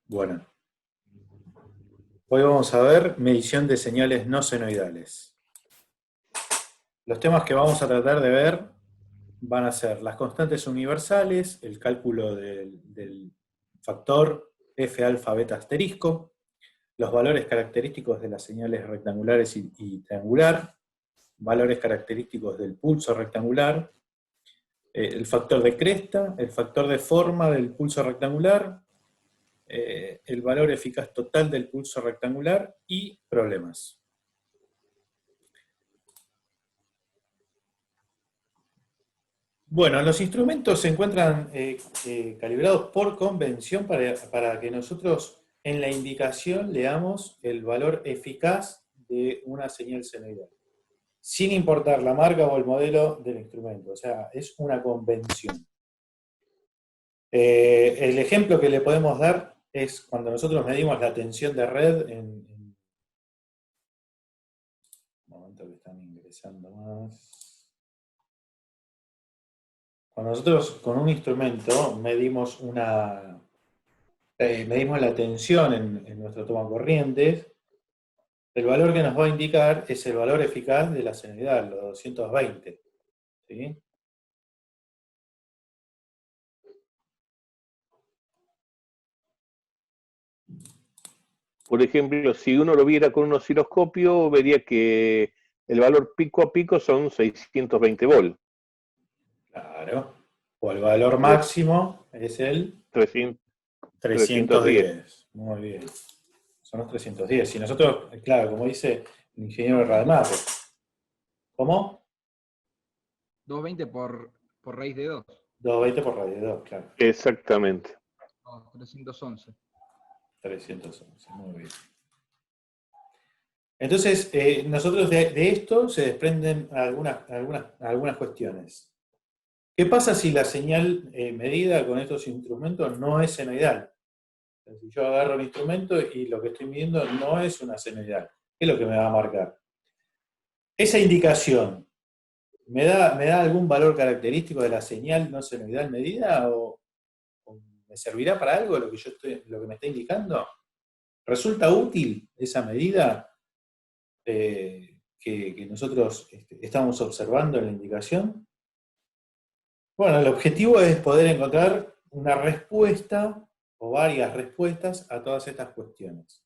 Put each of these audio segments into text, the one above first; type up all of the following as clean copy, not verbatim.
Bueno, hoy vamos a ver medición de señales no senoidales. Los temas que vamos a tratar de ver van a ser las constantes universales, el cálculo del factor F alfa beta asterisco, los valores característicos de las señales rectangulares y triangular, valores característicos del pulso rectangular, el factor de cresta, el factor de forma del pulso rectangular, el valor eficaz total del pulso rectangular y problemas. Bueno, los instrumentos se encuentran calibrados por convención para que nosotros en la indicación leamos el valor eficaz de una señal senoidal, sin importar la marca o el modelo del instrumento, o sea, es una convención. El ejemplo que le podemos dar es cuando nosotros medimos la tensión de red un momento que están ingresando más. Cuando nosotros con un instrumento medimos la tensión en nuestro toma corrientes, el valor que nos va a indicar es el valor eficaz de la senoidal, los 220. ¿Sí? Por ejemplo, si uno lo viera con un osciloscopio, vería que el valor pico a pico son 620 volt. Claro. O el valor máximo es el 310. Muy bien. Son los 310. Si nosotros, claro, como dice el ingeniero Rademacher. ¿Cómo? 220 por raíz de 2. 220 por radio de 2, claro. Exactamente. No, 311. 311, muy bien. Entonces, nosotros de esto se desprenden algunas cuestiones. ¿Qué pasa si la señal medida con estos instrumentos no es senoidal? Si yo agarro un instrumento y lo que estoy midiendo no es una senoidal, ¿qué es lo que me va a marcar? Esa indicación, ¿me da algún valor característico de la señal no senoidal medida o me servirá para algo lo que me está indicando? ¿Resulta útil esa medida que nosotros estamos observando en la indicación? Bueno, el objetivo es poder encontrar una respuesta o varias respuestas a todas estas cuestiones.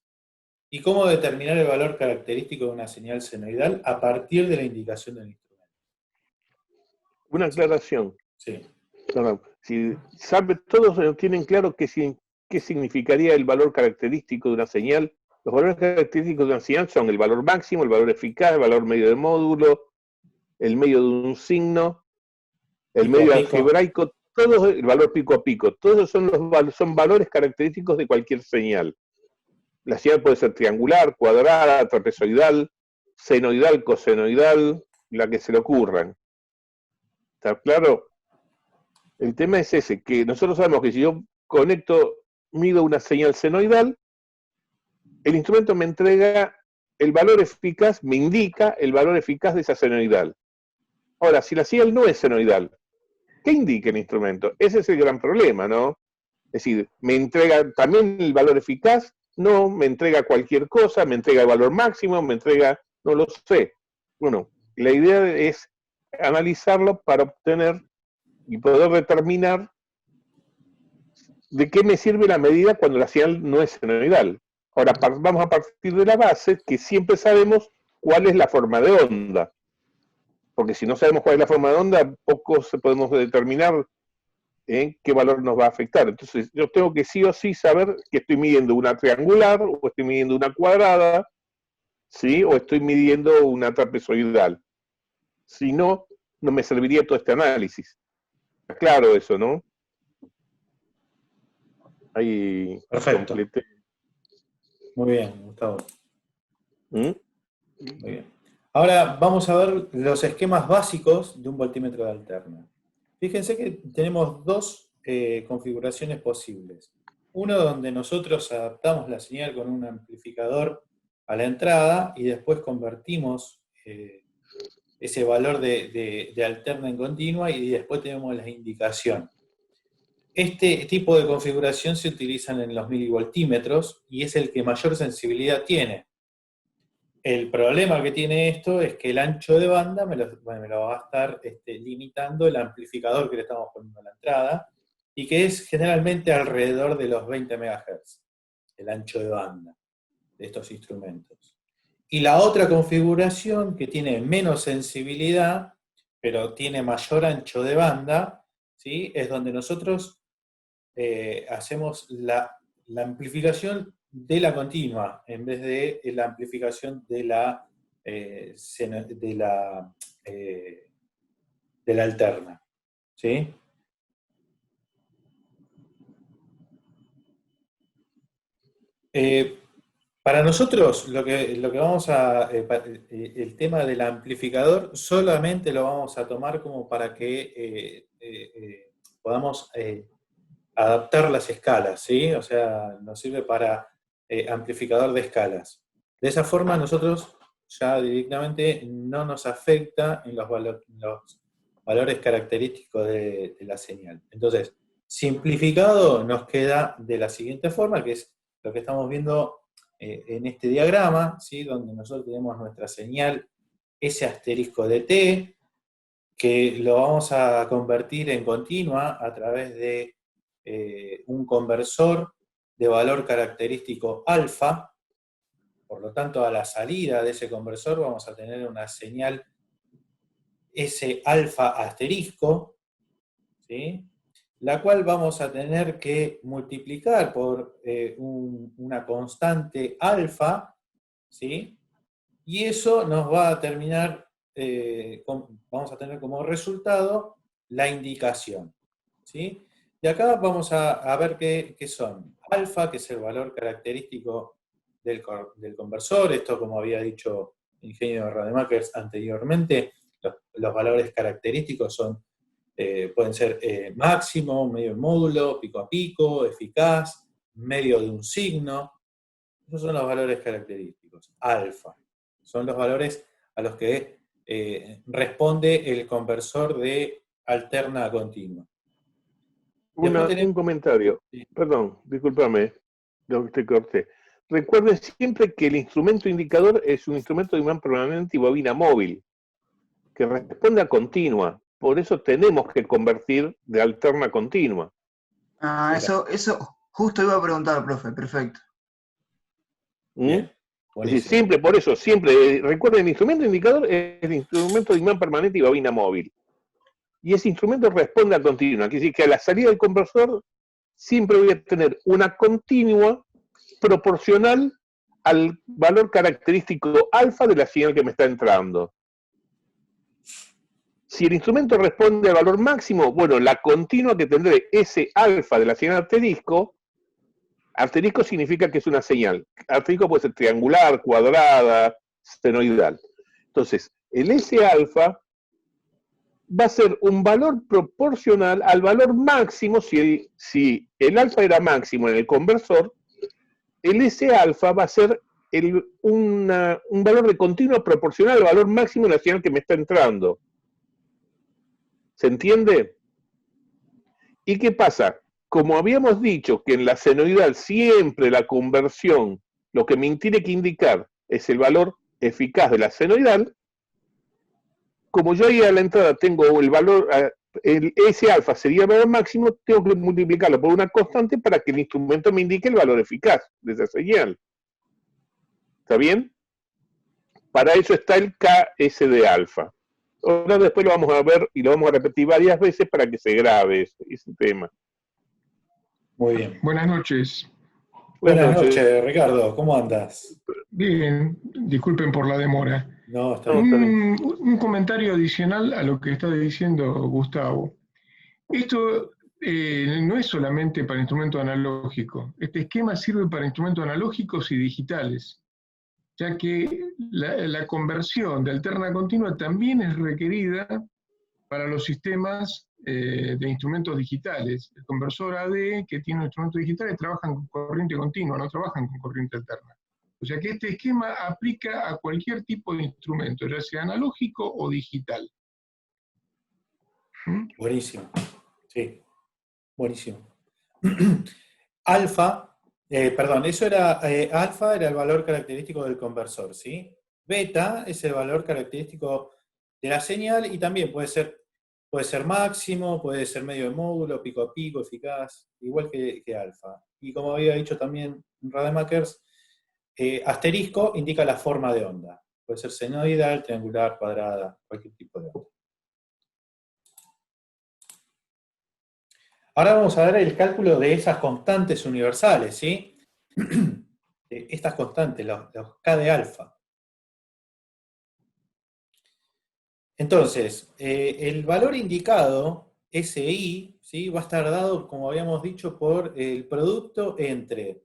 ¿Y cómo determinar el valor característico de una señal senoidal a partir de la indicación del instrumento? Una aclaración. Sí. Si todos tienen claro qué significaría el valor característico de una señal. Los valores característicos de una señal son el valor máximo, el valor eficaz, el valor medio de módulo, el medio de un signo, el Pico medio a pico. algebraico, el valor pico a pico. Todos esos son valores característicos de cualquier señal. La señal puede ser triangular, cuadrada, trapezoidal, senoidal, cosenoidal, la que se le ocurran. ¿Está claro? El tema es ese, que nosotros sabemos que si yo mido una señal senoidal, el instrumento me entrega el valor eficaz, me indica el valor eficaz de esa senoidal. Ahora, si la señal no es senoidal, ¿qué indica el instrumento? Ese es el gran problema, ¿no? Es decir, ¿me entrega también el valor eficaz? No, me entrega cualquier cosa, me entrega el valor máximo, me entrega, no lo sé. Bueno, la idea es analizarlo para obtener y poder determinar de qué me sirve la medida cuando la señal no es senoidal. Ahora, vamos a partir de la base que siempre sabemos cuál es la forma de onda. Porque si no sabemos cuál es la forma de onda, poco podemos determinar qué valor nos va a afectar. Entonces, yo tengo que sí o sí saber que estoy midiendo una triangular, o estoy midiendo una cuadrada, ¿sí? O estoy midiendo una trapezoidal. Si no, no me serviría todo este análisis. Claro eso, ¿no? Ahí Perfecto. completé. Muy bien, Gustavo. ¿Mm? Muy bien. Ahora vamos a ver los esquemas básicos de un voltímetro de alterna. Fíjense que tenemos dos configuraciones posibles. Uno donde nosotros adaptamos la señal con un amplificador a la entrada y después convertimos ese valor de alterna en continua y después tenemos la indicación. Este tipo de configuración se utiliza en los milivoltímetros y es el que mayor sensibilidad tiene. El problema que tiene esto es que el ancho de banda me lo va a estar limitando el amplificador que le estamos poniendo a la entrada, y que es generalmente alrededor de los 20 MHz, el ancho de banda de estos instrumentos. Y la otra configuración, que tiene menos sensibilidad, pero tiene mayor ancho de banda, ¿sí? Es donde nosotros hacemos la amplificación de la continua, en vez de la amplificación de la alterna. ¿Sí? Para nosotros, lo que vamos a. El tema del amplificador solamente lo vamos a tomar como para que podamos adaptar las escalas, ¿sí? O sea, nos sirve para amplificador de escalas. De esa forma, nosotros ya directamente no nos afecta en los valores característicos de la señal. Entonces, simplificado nos queda de la siguiente forma, que es lo que estamos viendo en este diagrama, ¿sí? Donde nosotros tenemos nuestra señal S asterisco de T, que lo vamos a convertir en continua a través de un conversor de valor característico alfa. Por lo tanto, a la salida de ese conversor vamos a tener una señal S alfa asterisco, ¿sí? La cual vamos a tener que multiplicar por una constante alfa, ¿sí? Y eso nos va a terminar, vamos a tener como resultado la indicación, ¿sí? Y acá vamos a ver qué son. Alfa, que es el valor característico del conversor, esto como había dicho el ingeniero Rademacher anteriormente, los valores característicos son pueden ser máximo, medio módulo, pico a pico, eficaz, medio de un signo. Esos son los valores característicos. Alfa. Son los valores a los que responde el conversor de alterna a continua. Un comentario. Sí. Perdón, discúlpame, te corté. Recuerden siempre que el instrumento indicador es un instrumento de imán permanente y bobina móvil, que responde a continua. Por eso tenemos que convertir de alterna a continua. Ah, eso justo iba a preguntar, profe, perfecto. Bien, es decir, siempre, por eso, siempre, recuerden, el instrumento indicador es el instrumento de imán permanente y bobina móvil. Y ese instrumento responde a continua. Quiere decir que a la salida del conversor siempre voy a tener una continua proporcional al valor característico alfa de la señal que me está entrando. Si el instrumento responde al valor máximo, bueno, la continua que tendré ese alfa de la señal asterisco significa que es una señal. Asterisco puede ser triangular, cuadrada, senoidal. Entonces, el S alfa va a ser un valor proporcional al valor máximo. Si el alfa era máximo en el conversor, el S alfa va a ser un valor de continua proporcional al valor máximo de la señal que me está entrando. ¿Se entiende? ¿Y qué pasa? Como habíamos dicho que en la senoidal siempre la conversión, lo que me tiene que indicar es el valor eficaz de la senoidal, como yo ahí a la entrada tengo el valor, el S alfa sería el valor máximo, tengo que multiplicarlo por una constante para que el instrumento me indique el valor eficaz de esa señal. ¿Está bien? Para eso está el KS de alfa. Ahora después lo vamos a ver y lo vamos a repetir varias veces para que se grabe ese tema. Muy bien. Buenas noches. Buenas noches, Ricardo. ¿Cómo andas? Bien, disculpen por la demora. No, está bien. Un comentario adicional a lo que está diciendo Gustavo. Esto no es solamente para instrumentos analógicos. Este esquema sirve para instrumentos analógicos y digitales, ya que la conversión de alterna continua también es requerida para los sistemas de instrumentos digitales. El conversor AD que tiene instrumentos digitales trabajan con corriente continua, no trabajan con corriente alterna. O sea que este esquema aplica a cualquier tipo de instrumento, ya sea analógico o digital. Buenísimo. Sí, buenísimo. Alfa, perdón, eso era, alfa era el valor característico del conversor, ¿sí? Beta es el valor característico de la señal y también puede ser máximo, puede ser medio de módulo, pico a pico, eficaz, igual que alfa. Y como había dicho también Rademakers, asterisco indica la forma de onda. Puede ser senoidal, triangular, cuadrada, cualquier tipo de onda. Ahora vamos a ver el cálculo de esas constantes universales, ¿sí? Estas constantes, los K de alfa. Entonces, el valor indicado, SI, ¿sí? Va a estar dado, como habíamos dicho, por el producto entre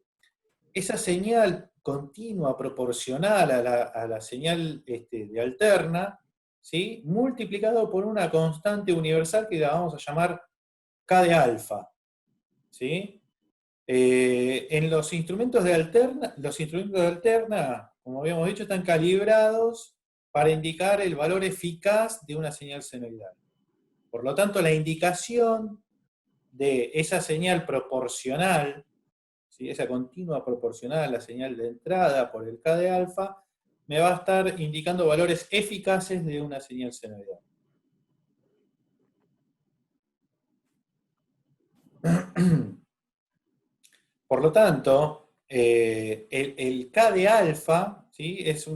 esa señal continua proporcional a la señal de alterna, ¿sí? Multiplicado por una constante universal que la vamos a llamar K de alfa, ¿sí? En los instrumentos de alterna, como habíamos dicho, están calibrados para indicar el valor eficaz de una señal senoidal. Por lo tanto, la indicación de esa señal proporcional, ¿sí? Esa continua proporcional a la señal de entrada por el K de alfa, me va a estar indicando valores eficaces de una señal senoidal. Por lo tanto, el K de alfa, ¿sí? es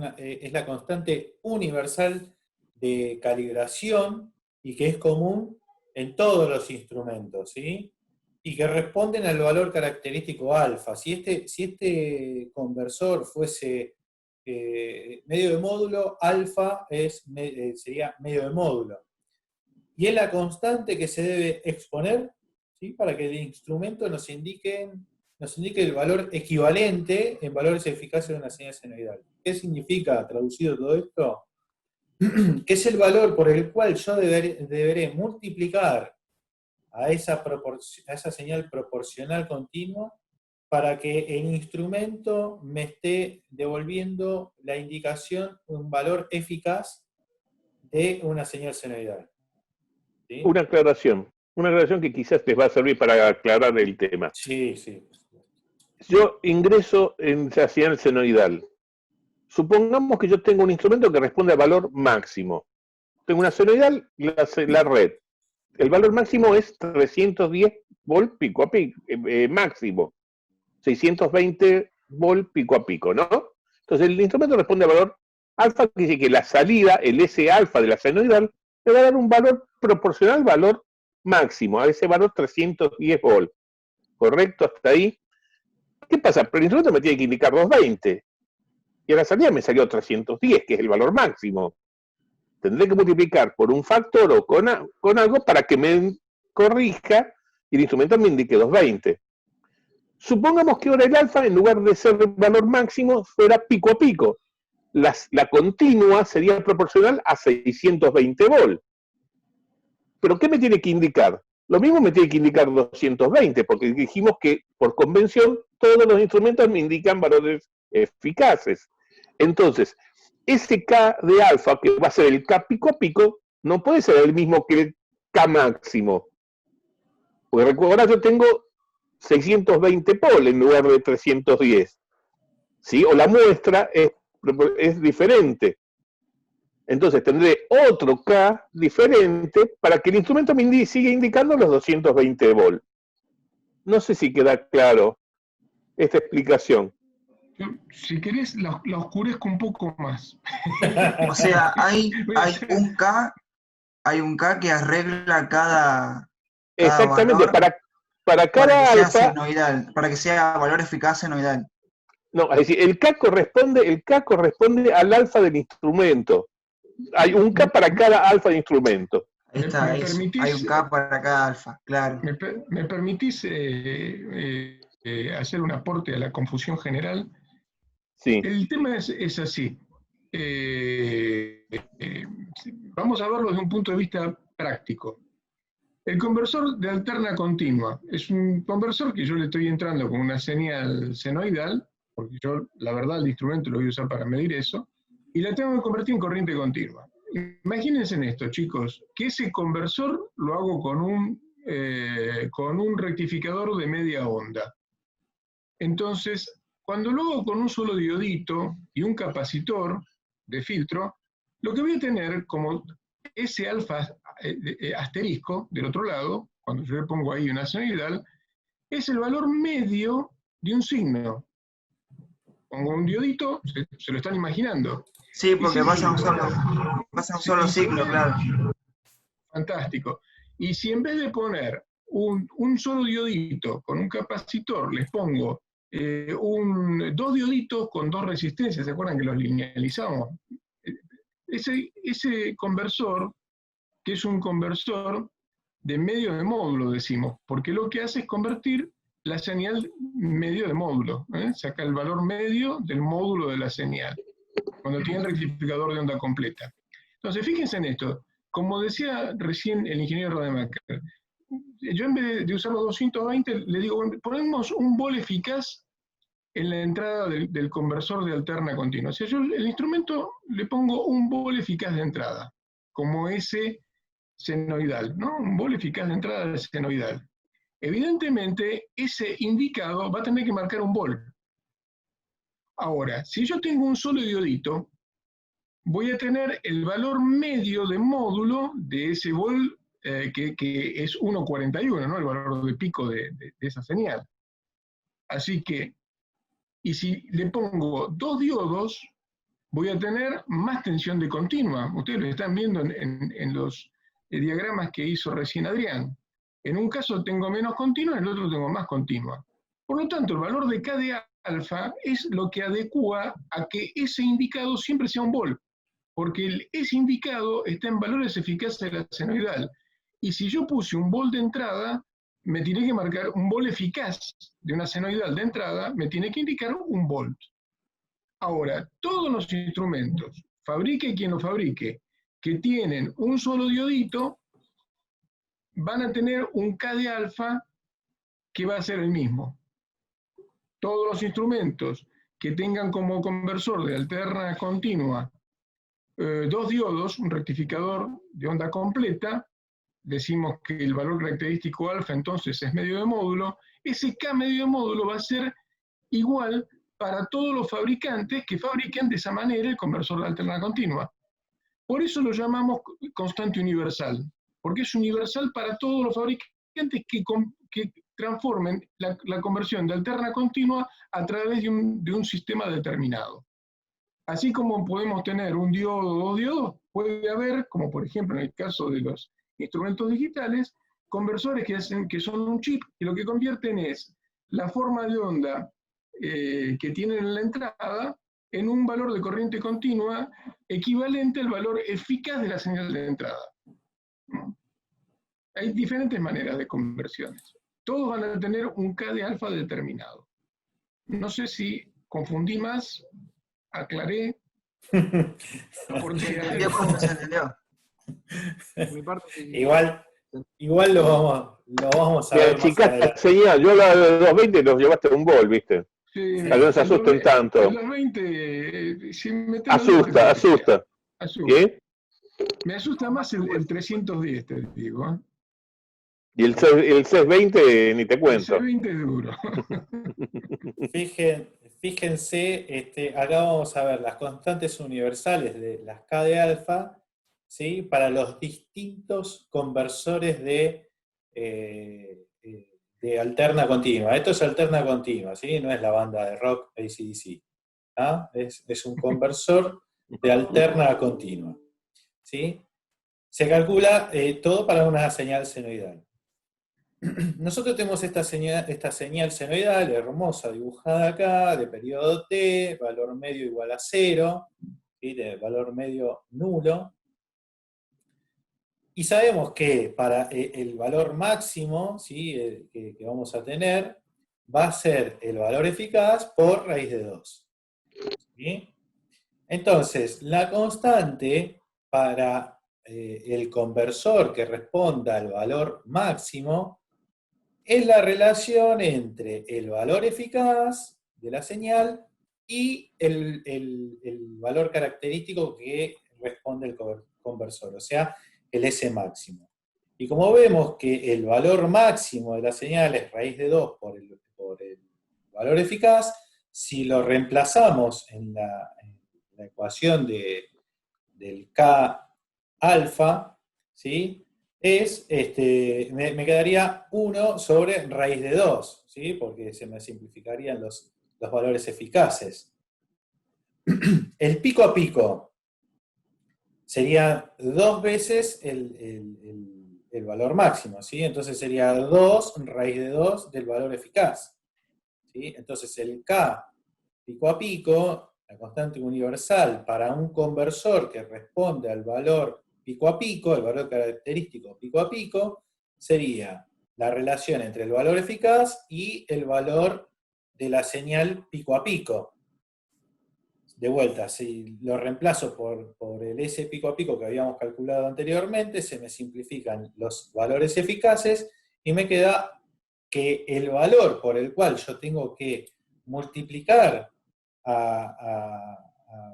la constante universal de calibración y que es común en todos los instrumentos, ¿sí? Y que responden al valor característico alfa. Si este conversor fuese medio de módulo, alfa sería medio de módulo. Y es la constante que se debe exponer, ¿sí? Para que el instrumento nos indique el valor equivalente en valores eficaces de una señal senoidal. ¿Qué significa, traducido todo esto? Que es el valor por el cual yo deberé multiplicar a esa señal proporcional continua para que el instrumento me esté devolviendo la indicación, un valor eficaz de una señal senoidal. ¿Sí? Una aclaración que quizás te va a servir para aclarar el tema. Sí, sí. Yo ingreso en la señal senoidal. Supongamos que yo tengo un instrumento que responde al valor máximo. Tengo una senoidal, la red. El valor máximo es 310 volt pico a pico, máximo. 620 volt pico a pico, ¿no? Entonces el instrumento responde al valor alfa, que dice que la salida, el S alfa de la senoidal, le va a dar un valor proporcional al valor máximo, a ese valor 310 volt. ¿Correcto? Hasta ahí. ¿Qué pasa? Pero el instrumento me tiene que indicar 220. Y a la salida me salió 310, que es el valor máximo. Tendré que multiplicar por un factor o con algo para que me corrija y el instrumento me indique 220. Supongamos que ahora el alfa, en lugar de ser el valor máximo, fuera pico a pico. La continua sería proporcional a 620 volt. ¿Pero qué me tiene que indicar? Lo mismo me tiene que indicar 220, porque dijimos que por convención todos los instrumentos me indican valores eficaces. Entonces, ese K de alfa, que va a ser el K pico a pico, no puede ser el mismo que el K máximo. Porque ahora yo tengo 620 pol en lugar de 310. ¿Sí? O la muestra es diferente. Entonces tendré otro K diferente para que el instrumento me siga indicando los 220 volt. No sé si queda claro esta explicación. Si querés, la oscurezco un poco más. O sea, hay un K que arregla cada Exactamente, valor para cada que sea alfa. senoidal, para que sea valor eficaz senoidal. No, es decir, el K corresponde al alfa del instrumento. Hay un K para cada alfa de instrumento. Ahí está, hay un K para cada alfa, claro. ¿Me permitís hacer un aporte a la confusión general? Sí. El tema es así. Vamos a verlo desde un punto de vista práctico. El conversor de alterna continua es un conversor que yo le estoy entrando con una señal senoidal, porque yo, la verdad, el instrumento lo voy a usar para medir eso, y la tengo que convertir en corriente continua. Imagínense en esto, chicos, que ese conversor lo hago con un con un rectificador de media onda. Entonces, cuando lo hago con un solo diodito y un capacitor de filtro, lo que voy a tener como ese alfa asterisco del otro lado, cuando yo le pongo ahí una senoidal, es el valor medio de un signo. Pongo un diodito, se lo están imaginando. Sí, porque si- pasa un solo ciclo, claro. Fantástico. Y si en vez de poner un solo diodito con un capacitor, les pongo dos dioditos con dos resistencias, ¿se acuerdan que los linealizamos? Ese conversor, que es un conversor de medio de módulo, decimos, porque lo que hace es convertir la señal medio de módulo, saca el valor medio del módulo de la señal, cuando tiene el rectificador de onda completa. Entonces, fíjense en esto. Como decía recién el ingeniero Rademacher, yo en vez de usar los 220, le digo, ponemos un vol eficaz en la entrada del conversor de alterna continua. O sea, yo el instrumento le pongo un vol eficaz de entrada, como ese senoidal, ¿no? Un vol eficaz de entrada de senoidal. Evidentemente, ese indicado va a tener que marcar un vol. Ahora, si yo tengo un solo diodito, voy a tener el valor medio de módulo de ese vol, que es 1,41, ¿no? El valor de pico de esa señal. Así que, y si le pongo dos diodos, voy a tener más tensión de continua. Ustedes lo están viendo en los diagramas que hizo recién Adrián. En un caso tengo menos continua, en el otro tengo más continua. Por lo tanto, el valor de K de alfa es lo que adecua a que ese indicado siempre sea un vol, porque ese indicado está en valores eficaces de la senoidal. Y si yo puse un vol de entrada, me tiene que marcar un vol eficaz de una senoidal de entrada, me tiene que indicar un volt. Ahora, todos los instrumentos, fabrique quien lo fabrique, que tienen un solo diodito, van a tener un K de alfa que va a ser el mismo. Todos los instrumentos que tengan como conversor de alterna continua dos diodos, un rectificador de onda completa, decimos que el valor característico alfa entonces es medio de módulo, ese K medio de módulo va a ser igual para todos los fabricantes que fabriquen de esa manera el conversor de alterna continua. Por eso lo llamamos constante universal, porque es universal para todos los fabricantes que transformen la conversión de alterna continua a través de un sistema determinado. Así como podemos tener un diodo o dos diodos, puede haber, como por ejemplo en el caso de los instrumentos digitales, conversores que son un chip, y lo que convierten es la forma de onda que tienen en la entrada en un valor de corriente continua equivalente al valor eficaz de la señal de entrada. Hay diferentes maneras de conversiones. Todos van a tener un K de alfa determinado. No sé si confundí más, aclaré. Se entendió cómo se entendió. Por mi parte, Igual lo vamos a ver más Chicas, adelante. señal, yo hablaba de 220 y los llevaste a un vol, ¿viste? Sí, Tal vez no se asusten tanto. En los 20, si metemos Asusta, asusta. ¿Qué? Me asusta más el 310, te digo. Y el CES 20 ni te El cuento. C20 es duro. Fíjense, acá vamos a ver las constantes universales de las K de alfa, ¿sí? Para los distintos conversores de alterna continua. Esto es alterna continua, ¿sí? No es la banda de rock AC/DC. ¿Ah? Es un conversor de alterna continua, ¿sí? Se calcula todo para una señal senoidal. Nosotros tenemos esta señal senoidal hermosa dibujada acá, de periodo T, valor medio igual a 0, ¿sí? De valor medio nulo. Y sabemos que para el valor máximo, ¿sí? que vamos a tener, va a ser el valor eficaz por raíz de 2. ¿Sí? Entonces, la constante para el conversor que responda al valor máximo es la relación entre el valor eficaz de la señal y el valor característico que responde el conversor, o sea, el S máximo. Y como vemos que el valor máximo de la señal es raíz de 2 por el valor eficaz, si lo reemplazamos en la ecuación del K alfa, ¿sí? Me quedaría 1 sobre raíz de 2, ¿sí? Porque se me simplificarían los valores eficaces. El pico a pico sería 2 veces el valor máximo, ¿sí? Entonces sería 2 raíz de 2 del valor eficaz, ¿sí? Entonces el K pico a pico, la constante universal para un conversor que responde al valor pico a pico, el valor característico pico a pico, sería la relación entre el valor eficaz y el valor de la señal pico a pico. De vuelta, si lo reemplazo por el S pico a pico que habíamos calculado anteriormente, se me simplifican los valores eficaces y me queda que el valor por el cual yo tengo que multiplicar a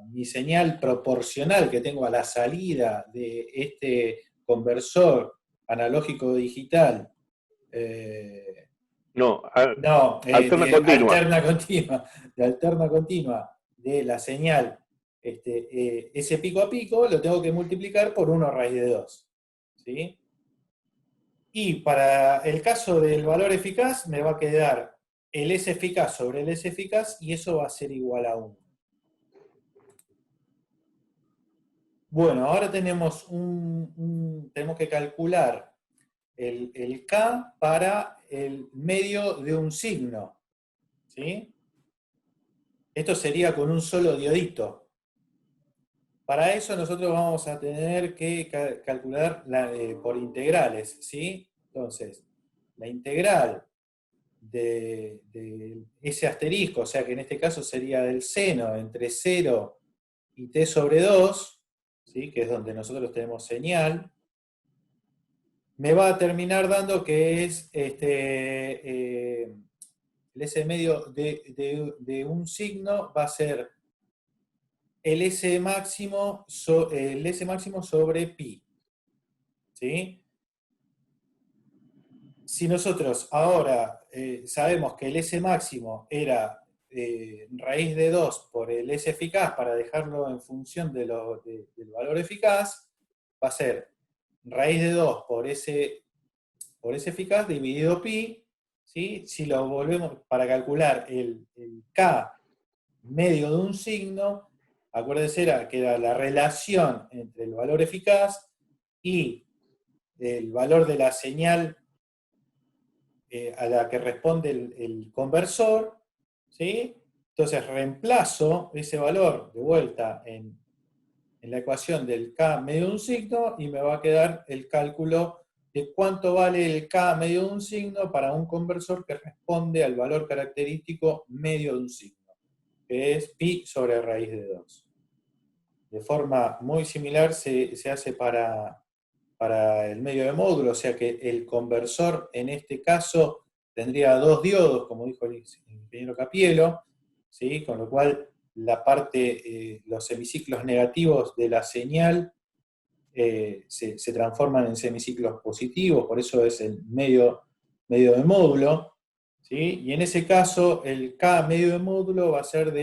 mi señal proporcional que tengo a la salida de este conversor analógico digital, No, alterna de continua. alterna continua de la señal ese pico a pico, lo tengo que multiplicar por 1 raíz de 2. ¿Sí? Y para el caso del valor eficaz, me va a quedar el S eficaz sobre el S eficaz, y eso va a ser igual a 1. Bueno, ahora tenemos tenemos que calcular el K para el medio de un signo. ¿Sí? Esto sería con un solo diodito. Para eso nosotros vamos a tener que calcular por integrales, ¿sí? Entonces, la integral de ese asterisco, o sea que en este caso sería del seno entre 0 y t sobre 2, ¿sí? Que es donde nosotros tenemos señal, me va a terminar dando que es el S medio de un signo va a ser el S máximo sobre pi. ¿Sí? Si nosotros ahora sabemos que el S máximo era raíz de 2 por el S eficaz, para dejarlo en función del valor eficaz, va a ser raíz de 2 por S eficaz dividido pi, ¿sí? Si lo volvemos para calcular el K medio de un signo, acuérdense que era la relación entre el valor eficaz y el valor de la señal a la que responde el conversor, ¿sí? Entonces reemplazo ese valor de vuelta en la ecuación del K medio de un signo y me va a quedar el cálculo de cuánto vale el K medio de un signo para un conversor que responde al valor característico medio de un signo, que es pi sobre raíz de 2. De forma muy similar se hace para el medio de módulo, o sea que el conversor en este caso tendría 2 diodos, como dijo el ingeniero Capielo, ¿sí? Con lo cual la parte, los semiciclos negativos de la señal se transforman en semiciclos positivos, por eso es el medio de módulo, ¿sí? Y en ese caso el K medio de módulo va a ser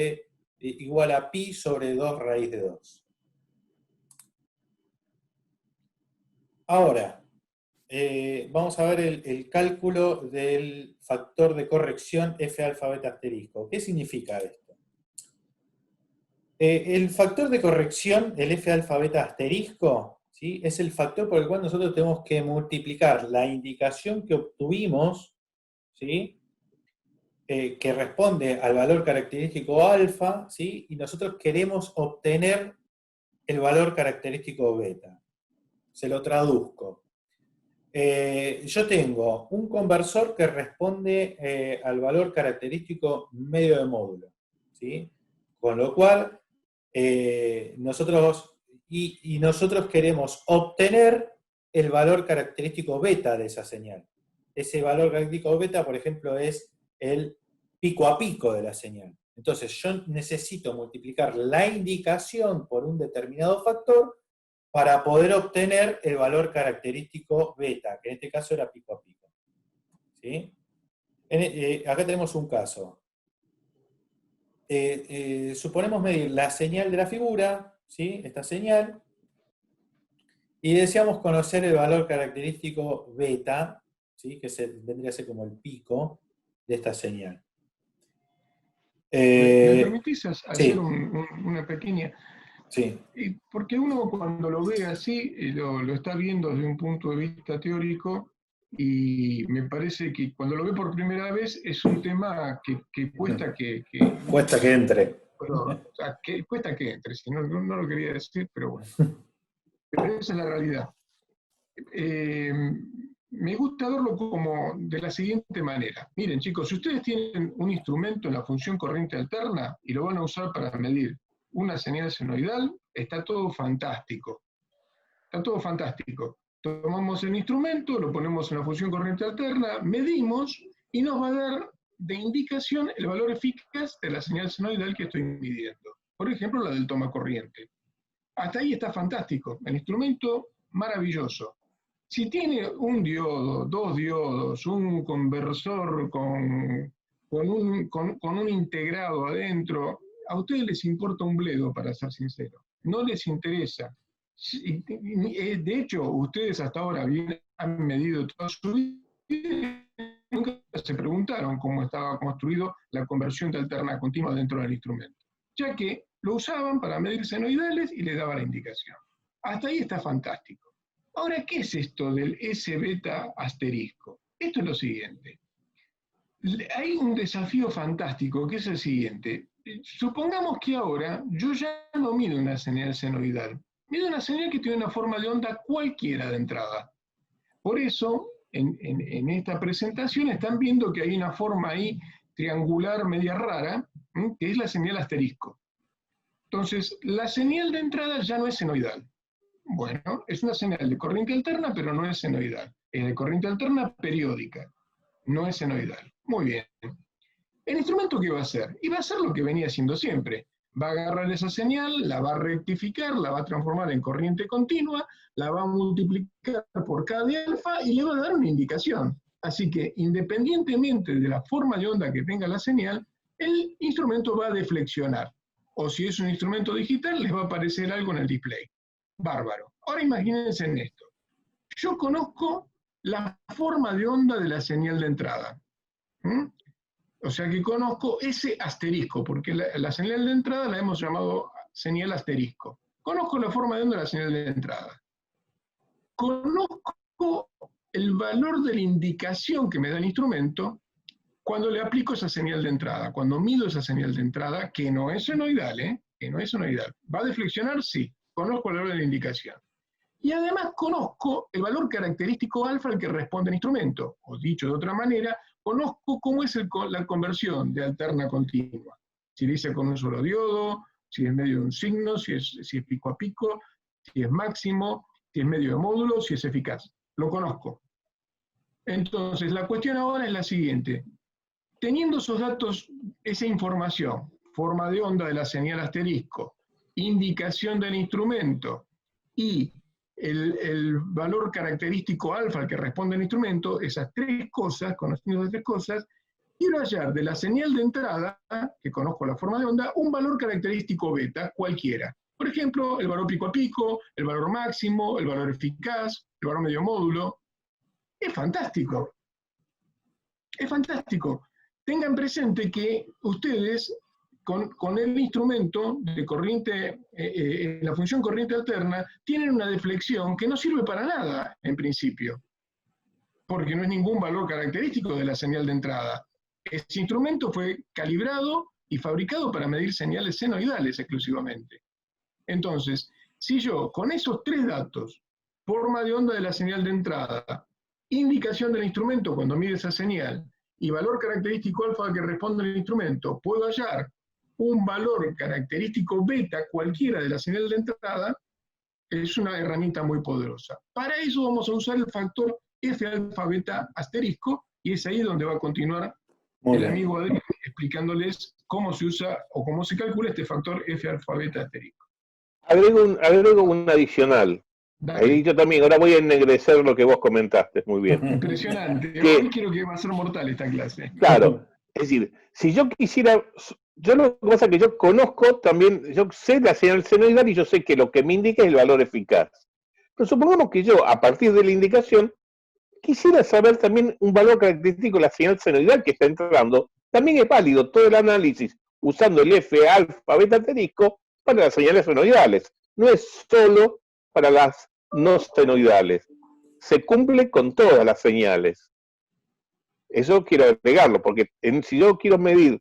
igual a pi sobre 2 raíz de 2. Ahora, vamos a ver el cálculo del factor de corrección F alfa beta asterisco. ¿Qué significa esto? El factor de corrección, el F alfa beta asterisco, ¿sí? Es el factor por el cual nosotros tenemos que multiplicar la indicación que obtuvimos, ¿sí? Que responde al valor característico alfa, ¿sí? Y nosotros queremos obtener el valor característico beta. Se lo traduzco. Yo tengo un conversor que responde al valor característico medio de módulo, ¿sí? Con lo cual, nosotros queremos obtener el valor característico beta de esa señal. Ese valor característico beta, por ejemplo, es el pico a pico de la señal. Entonces, yo necesito multiplicar la indicación por un determinado factor para poder obtener el valor característico beta, que en este caso era pico a pico. ¿Sí? Acá tenemos un caso. Suponemos medir la señal de la figura, ¿sí? Esta señal, y deseamos conocer el valor característico beta, ¿sí? Que vendría a ser como el pico de esta señal. ¿Me permitís hacer Sí. una pequeña? Sí. Porque uno cuando lo ve así, lo está viendo desde un punto de vista teórico, y me parece que cuando lo ve por primera vez es un tema que cuesta Cuesta que entre. Perdón, o sea, que cuesta que entre, si no, no lo quería decir, pero bueno. Pero esa es la realidad. Me gusta verlo como de la siguiente manera. Miren, chicos, si ustedes tienen un instrumento en la función corriente alterna y lo van a usar para medir una señal senoidal, está todo fantástico. Está todo fantástico. Tomamos el instrumento, lo ponemos en la función corriente alterna, medimos y nos va a dar de indicación el valor eficaz de la señal senoidal que estoy midiendo. Por ejemplo, la del toma corriente. Hasta ahí está fantástico. El instrumento, maravilloso. Si tiene un diodo, dos diodos, un conversor con un integrado adentro, a ustedes les importa un bledo, para ser sincero. No les interesa. De hecho, ustedes hasta ahora han medido toda su vida, nunca se preguntaron cómo estaba construido la conversión de alterna continua dentro del instrumento, ya que lo usaban para medir senoidales y les daba la indicación. Hasta ahí está fantástico. Ahora, ¿qué es esto del S beta asterisco? Esto es lo siguiente. Hay un desafío fantástico que es el siguiente. Supongamos que ahora yo ya no mido una señal senoidal, mido una señal que tiene una forma de onda cualquiera de entrada. Por eso, en esta presentación están viendo que hay una forma ahí triangular media rara, que es la señal asterisco. Entonces, la señal de entrada ya no es senoidal. Bueno, es una señal de corriente alterna, pero no es senoidal. Es de corriente alterna periódica, no es senoidal. Muy bien. ¿El instrumento qué va a hacer? Y va a hacer lo que venía haciendo siempre. Va a agarrar esa señal, la va a rectificar, la va a transformar en corriente continua, la va a multiplicar por K de alfa y le va a dar una indicación. Así que, independientemente de la forma de onda que tenga la señal, el instrumento va a deflexionar. O si es un instrumento digital, les va a aparecer algo en el display. Bárbaro. Ahora imagínense en esto. Yo conozco la forma de onda de la señal de entrada. O sea que conozco ese asterisco, porque la señal de entrada la hemos llamado señal asterisco. Conozco la forma de onda de la señal de entrada. Conozco el valor de la indicación que me da el instrumento cuando le aplico esa señal de entrada, cuando mido esa señal de entrada, que no es senoidal, que no es senoidal. ¿Va a deflexionar? Sí. Conozco el valor de la indicación. Y además conozco el valor característico alfa al que responde el instrumento. O dicho de otra manera, conozco cómo es la conversión de alterna continua. Si lo hice con un solo diodo, si es medio de un signo, si es pico a pico, si es máximo, si es medio de módulo, si es eficaz. Lo conozco. Entonces, la cuestión ahora es la siguiente. Teniendo esos datos, esa información, forma de onda de la señal asterisco, indicación del instrumento y el valor característico alfa al que responde el instrumento, esas tres cosas, conociendo esas tres cosas, quiero hallar de la señal de entrada, que conozco la forma de onda, un valor característico beta cualquiera. Por ejemplo, el valor pico a pico, el valor máximo, el valor eficaz, el valor medio módulo. Es fantástico. Es fantástico. Tengan presente que ustedes, con el instrumento de corriente, la función corriente alterna, tienen una deflexión que no sirve para nada, en principio, porque no es ningún valor característico de la señal de entrada. Ese instrumento fue calibrado y fabricado para medir señales senoidales exclusivamente. Entonces, si yo con esos tres datos, forma de onda de la señal de entrada, indicación del instrumento cuando mide esa señal, y valor característico alfa al que responde el instrumento, puedo hallar un valor característico beta cualquiera de la señal de entrada, es una herramienta muy poderosa. Para eso vamos a usar el factor F alfa beta asterisco, y es ahí donde va a continuar el amigo Adrián explicándoles cómo se usa o cómo se calcula este factor F alfa beta asterisco. Agrego un adicional. Dale. Ahí yo también, ahora voy a ennegrecer lo que vos comentaste, muy bien. Impresionante. Que- Hoy creo que va a ser mortal esta clase. Claro, es decir, si yo quisiera, yo lo que pasa es que yo conozco también, yo sé la señal senoidal y yo sé que lo que me indica es el valor eficaz. Pero supongamos que yo, a partir de la indicación, quisiera saber también un valor característico de la señal senoidal que está entrando. También es válido todo el análisis usando el F alfa beta asterisco para las señales senoidales. No es solo para las no senoidales. Se cumple con todas las señales. Eso quiero agregarlo, porque si yo quiero medir,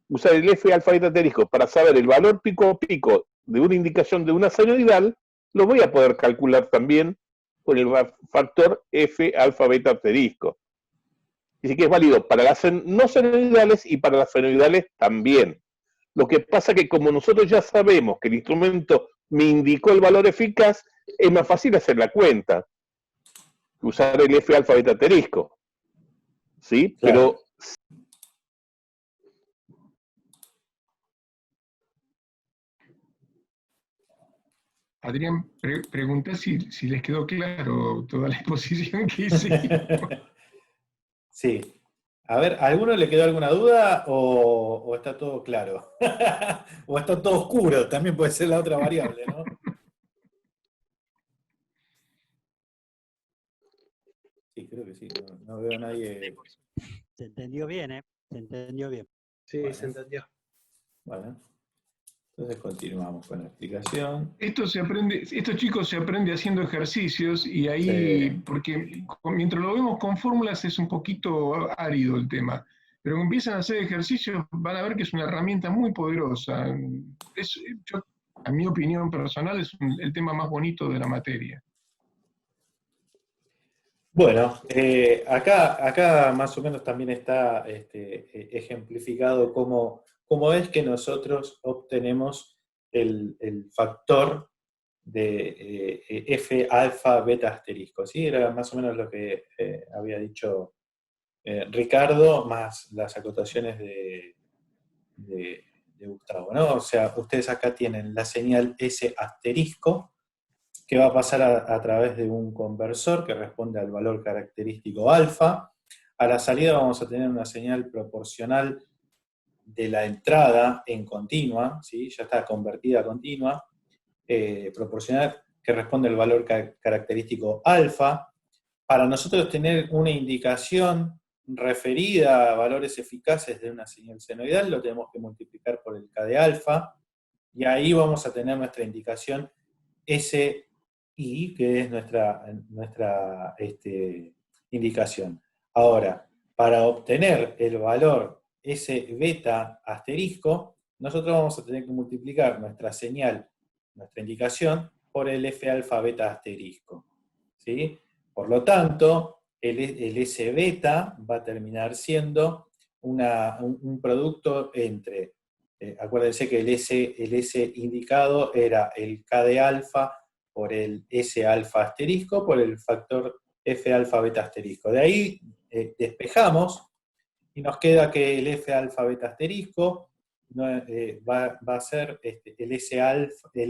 usar el F alfa beta asterisco para saber el valor pico a pico de una indicación de una senoidal, lo voy a poder calcular también con el factor F alfa beta asterisco. Así que es válido para las no senoidales y para las senoidales también. Lo que pasa que como nosotros ya sabemos que el instrumento me indicó el valor eficaz, es más fácil hacer la cuenta, usar el F alfa beta asterisco. ¿Sí? Claro. Pero Adrián, preguntá si les quedó claro toda la exposición que hice. Sí. A ver, ¿a alguno le quedó alguna duda o está todo claro? O está todo oscuro, también puede ser la otra variable, ¿no? Sí, creo que sí, no veo a nadie. Se entendió bien, ¿eh? Se entendió bien. Sí, Bueno. se entendió. Bueno, entonces continuamos con la explicación. Estos chicos se aprende haciendo ejercicios y ahí, Sí. porque mientras lo vemos con fórmulas es un poquito árido el tema, pero cuando empiezan a hacer ejercicios van a ver que es una herramienta muy poderosa. A mi opinión personal, es el tema más bonito de la materia. Bueno, acá más o menos también está ejemplificado cómo es que nosotros obtenemos el factor de F alfa beta asterisco. ¿Sí? Era más o menos lo que había dicho Ricardo, más las acotaciones de Gustavo, ¿no? O sea, ustedes acá tienen la señal S asterisco, que va a pasar a través de un conversor que responde al valor característico alfa. A la salida vamos a tener una señal proporcional de la entrada en continua, ¿sí? Ya está convertida a continua, proporcional que responde al valor característico alfa. Para nosotros tener una indicación referida a valores eficaces de una señal senoidal, lo tenemos que multiplicar por el K de alfa, y ahí vamos a tener nuestra indicación SI, que es nuestra indicación. Ahora, para obtener el valor S beta asterisco, nosotros vamos a tener que multiplicar nuestra señal, nuestra indicación, por el F alfa beta asterisco. ¿Sí? Por lo tanto, el S beta va a terminar siendo un producto entre, acuérdense que el S indicado era el K de alfa por el S alfa asterisco por el factor F alfa beta asterisco. De ahí despejamos y nos queda que el F alfa beta asterisco va a ser el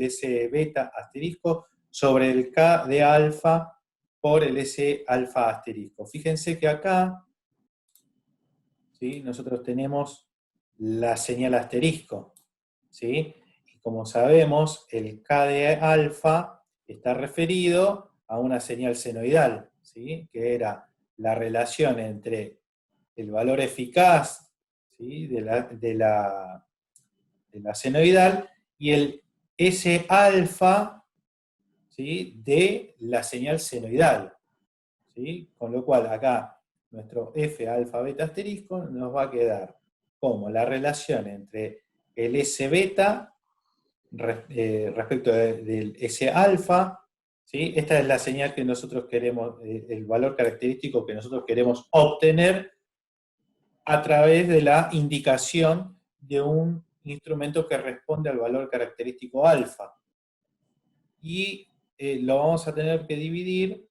S beta asterisco sobre el K de alfa por el S alfa asterisco. Fíjense que acá, ¿sí? Nosotros tenemos la señal asterisco, ¿sí? Y como sabemos, el K de alfa está referido a una señal senoidal, ¿sí? Que era la relación entre el valor eficaz, ¿sí? de la senoidal y el S alfa, ¿sí? De la señal senoidal, ¿sí? Con lo cual acá nuestro F alfa beta asterisco nos va a quedar como la relación entre el S beta respecto del S alfa, ¿sí? Esta es la señal que nosotros queremos, el valor característico que nosotros queremos obtener a través de la indicación de un instrumento que responde al valor característico alfa. Y lo vamos a tener que dividir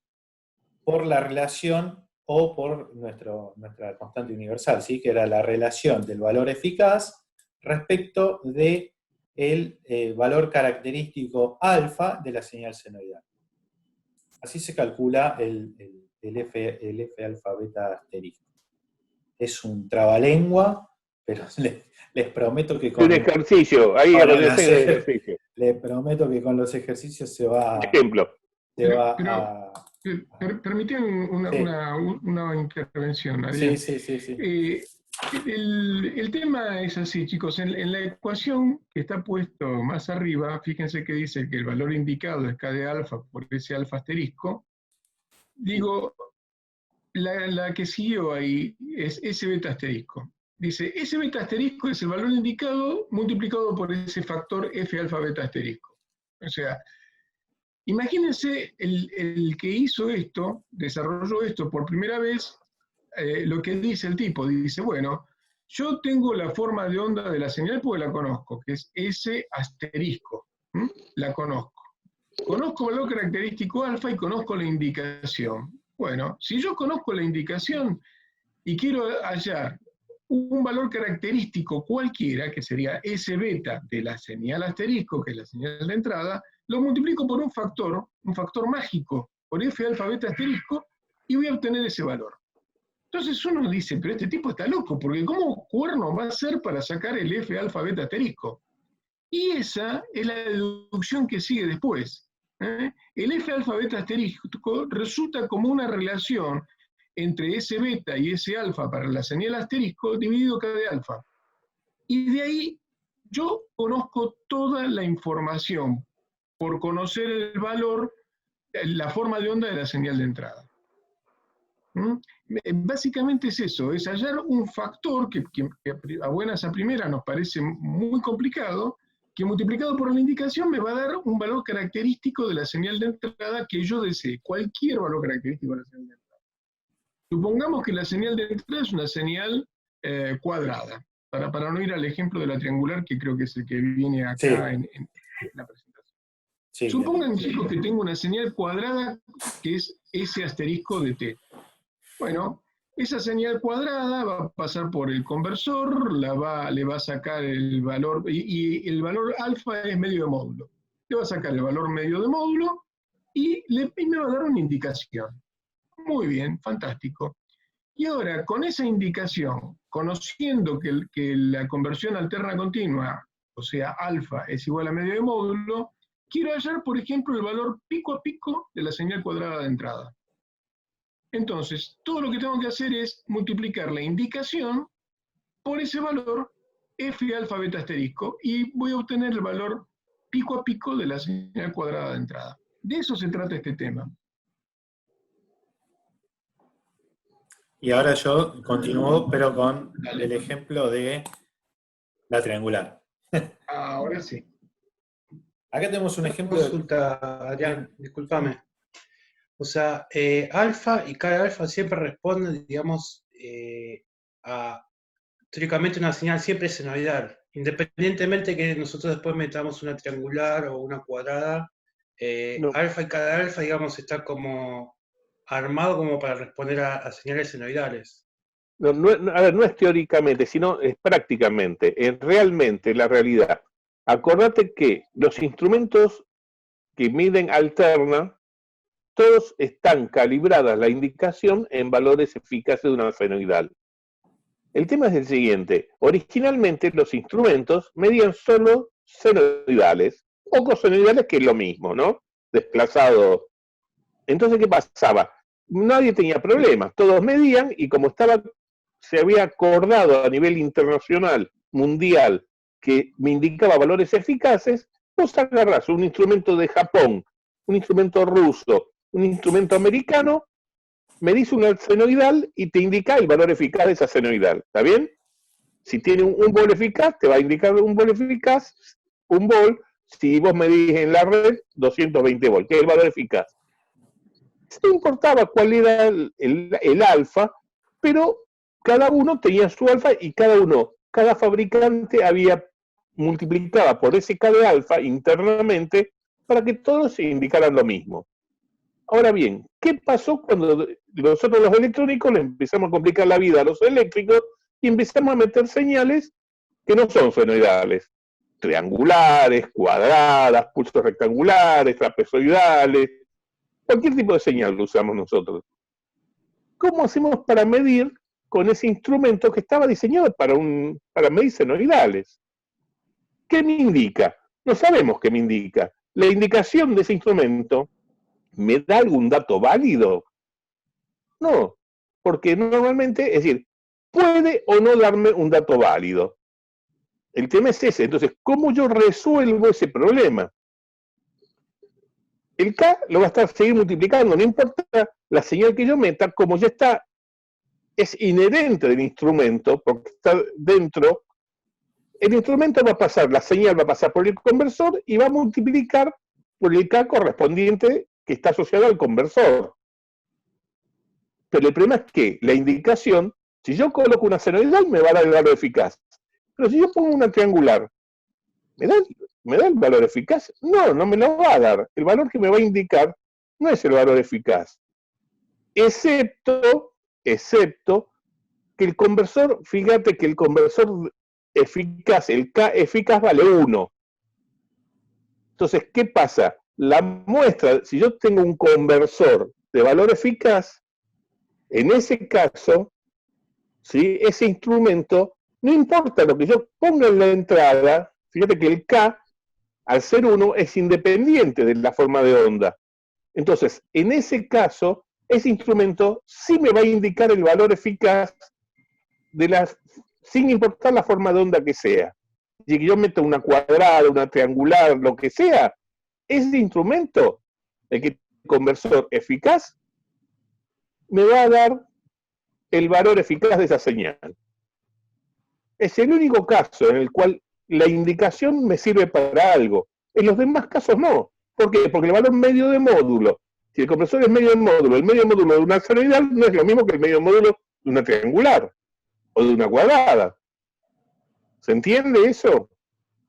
por la relación o por nuestra constante universal, ¿sí? Que era la relación del valor eficaz respecto de el valor característico alfa de la señal senoidal. Así se calcula el F alfa beta asterisco. Es un trabalengua, pero les prometo que Un ejercicio, ahí para es el hacer- ejercicio. les prometo que con los ejercicios se va Ejemplo. a... Permíteme una, Sí. una intervención, Adrián. Sí. El tema es así, chicos. En la ecuación que está puesto más arriba, fíjense que dice que el valor indicado es K de alfa por ese alfa asterisco. Digo, la que siguió ahí es S beta asterisco. Dice, S beta asterisco es el valor indicado multiplicado por ese factor F alfa beta asterisco. O sea, imagínense el que hizo esto, desarrolló esto por primera vez, lo que dice el tipo. Dice, bueno, yo tengo la forma de onda de la señal porque la conozco, que es S asterisco. La conozco. Conozco el valor característico alfa y conozco la indicación. Bueno, si yo conozco la indicación y quiero hallar un valor característico cualquiera, que sería S beta de la señal asterisco, que es la señal de entrada, lo multiplico por un factor mágico, por F alfa beta asterisco, y voy a obtener ese valor. Entonces uno dice, pero este tipo está loco, porque ¿cómo cuerno va a ser para sacar el F alfa beta asterisco? Y esa es la deducción que sigue después. El F alfa beta asterisco resulta como una relación entre S beta y S alfa para la señal asterisco dividido K de alfa. Y de ahí yo conozco toda la información por conocer el valor, la forma de onda de la señal de entrada. Básicamente es eso, es hallar un factor que a buenas a primeras nos parece muy complicado, que multiplicado por la indicación me va a dar un valor característico de la señal de entrada que yo desee, cualquier valor característico de la señal de entrada. Supongamos que la señal de entrada es una señal cuadrada, para no ir al ejemplo de la triangular, que creo que es el que viene acá en la presentación. Sí, Supongan, chicos, que tengo una señal cuadrada que es S asterisco de t. Bueno, esa señal cuadrada va a pasar por el conversor, le va a sacar el valor, y el valor alfa es medio de módulo. Le va a sacar el valor medio de módulo y me va a dar una indicación. Muy bien, fantástico. Y ahora, con esa indicación, conociendo que la conversión alterna continua, o sea, alfa es igual a medio de módulo, quiero hallar, por ejemplo, el valor pico a pico de la señal cuadrada de entrada. Entonces, todo lo que tengo que hacer es multiplicar la indicación por ese valor F alfa beta asterisco y voy a obtener el valor pico a pico de la señal cuadrada de entrada. De eso se trata este tema. Y ahora yo continúo, pero con el ejemplo de la triangular. Ahora sí. Acá tenemos un ejemplo Consulta, Adrián, discúlpame. O sea, alfa y K de alfa siempre responden, digamos, a teóricamente una señal siempre senoidal. Independientemente que nosotros después metamos una triangular o una cuadrada, No. alfa y K de alfa, digamos, está como armado como para responder a señales senoidales. A ver, no es teóricamente, sino es prácticamente, es realmente la realidad. Acordate que los instrumentos que miden alterna, todos están calibradas la indicación en valores eficaces de una senoidal. El tema es el siguiente: originalmente los instrumentos medían solo senoidales, o cosenoidales, que es lo mismo, ¿no? Desplazado. Entonces, ¿qué pasaba? Nadie tenía problemas, todos medían, y como se había acordado a nivel internacional, mundial, que me indicaba valores eficaces, vos agarrás un instrumento de Japón, un instrumento ruso, un instrumento americano, medís una senoidal y te indica el valor eficaz de esa senoidal, ¿está bien? Si tiene un bol eficaz, te va a indicar un bol eficaz, un bol. Si vos medís en la red, 220 volt, que es el valor eficaz. No importaba cuál era el alfa, pero cada uno tenía su alfa y cada fabricante había multiplicado por ese K de alfa internamente para que todos se indicaran lo mismo. Ahora bien, ¿qué pasó cuando nosotros los electrónicos le empezamos a complicar la vida a los eléctricos y empezamos a meter señales que no son senoidales? triangulares, cuadradas, pulsos rectangulares, trapezoidales, cualquier tipo de señal lo usamos nosotros. ¿Cómo hacemos para medir con ese instrumento que estaba diseñado para medir senoidales? ¿Qué me indica? No sabemos qué me indica. La indicación de ese instrumento, ¿me da algún dato válido? No, porque normalmente, es decir, puede o no darme un dato válido. El tema es ese. Entonces, ¿cómo yo resuelvo ese problema? El K lo va a estar seguir multiplicando, no importa la señal que yo meta, como ya está, es inherente del instrumento, porque está dentro, el instrumento va a pasar, la señal va a pasar por el conversor y va a multiplicar por el K correspondiente que está asociado al conversor. Pero el problema es que la indicación, si yo coloco una senoidal, me va a dar el valor eficaz. Pero si yo pongo una triangular, ¿me da el valor eficaz? No, no me lo va a dar. El valor que me va a indicar no es el valor eficaz. Excepto que el conversor, fíjate que el conversor eficaz, el K eficaz vale 1. Entonces, ¿qué pasa? La muestra, si yo tengo un conversor de valor eficaz, en ese caso, ¿sí? Ese instrumento, no importa lo que yo ponga en la entrada, fíjate que el K, al ser 1, es independiente de la forma de onda. Entonces, en ese caso, ese instrumento sí me va a indicar el valor eficaz sin importar la forma de onda que sea. Si yo meto una cuadrada, una triangular, lo que sea, ese instrumento, el conversor eficaz, me va a dar el valor eficaz de esa señal. Es el único caso en el cual la indicación me sirve para algo. En los demás casos no. ¿Por qué? Porque el valor medio de módulo, si el conversor es medio de módulo, el medio de módulo de una senoidal no es lo mismo que el medio de módulo de una triangular o de una cuadrada. ¿Se entiende eso?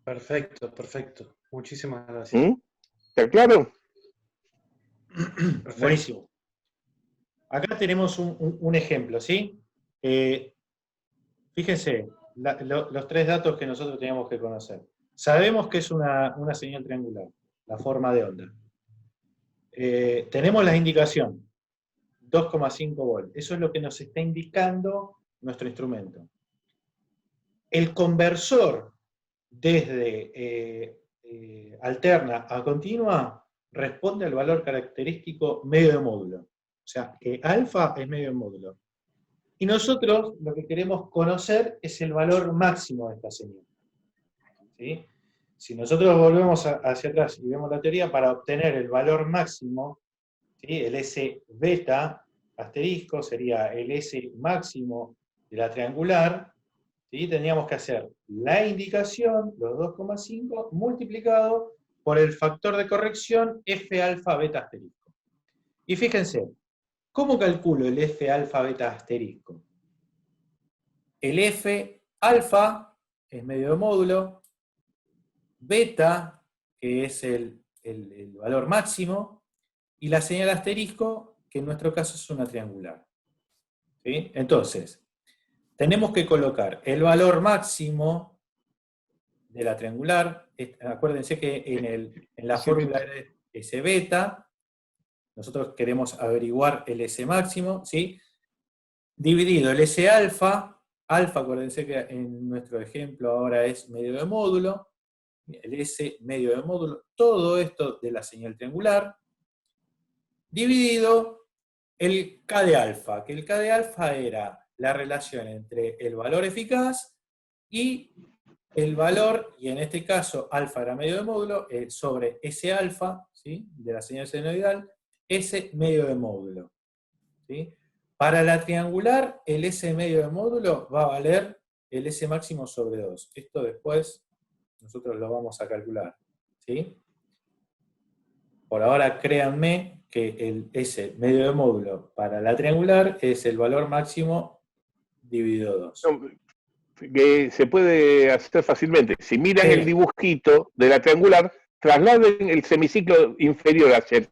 Perfecto, perfecto. Muchísimas gracias. ¿Está claro? Perfecto. Buenísimo. Acá tenemos un ejemplo, ¿sí? Fíjense, los 3 datos que nosotros teníamos que conocer. Sabemos que es una señal triangular, la forma de onda. Tenemos la indicación, 2,5 volt. Eso es lo que nos está indicando nuestro instrumento. El conversor desde alterna a continua responde al valor característico medio de módulo. O sea, que alfa es medio de módulo. Y nosotros lo que queremos conocer es el valor máximo de esta señal. ¿Sí? Si nosotros volvemos hacia atrás y vemos la teoría, para obtener el valor máximo, ¿sí? El S beta asterisco sería el S máximo de la triangular, ¿sí? Tendríamos que hacer la indicación, los 2,5, multiplicado por el factor de corrección F alfa beta asterisco. Y fíjense, ¿cómo calculo el F alfa beta asterisco? El F alfa es medio de módulo, beta, que es el valor máximo, y la señal asterisco, que en nuestro caso es una triangular. ¿Sí? Entonces, tenemos que colocar el valor máximo de la triangular. Acuérdense que en la fórmula de S beta, nosotros queremos averiguar el S máximo, ¿sí? Dividido el S alfa, acuérdense que en nuestro ejemplo ahora es medio de módulo, el S medio de módulo, todo esto de la señal triangular, dividido el K de alfa, que el K de alfa era la relación entre el valor eficaz y el valor, y en este caso alfa era medio de módulo, sobre S alfa, ¿sí? De la señal senoidal, S medio de módulo. ¿Sí? Para la triangular, el S medio de módulo va a valer el S máximo sobre 2. Esto después nosotros lo vamos a calcular. ¿Sí? Por ahora créanme que el S medio de módulo para la triangular es el valor máximo dividido 2. Que se puede hacer fácilmente. Si miran el dibujito de la triangular, trasladen el semiciclo inferior hacia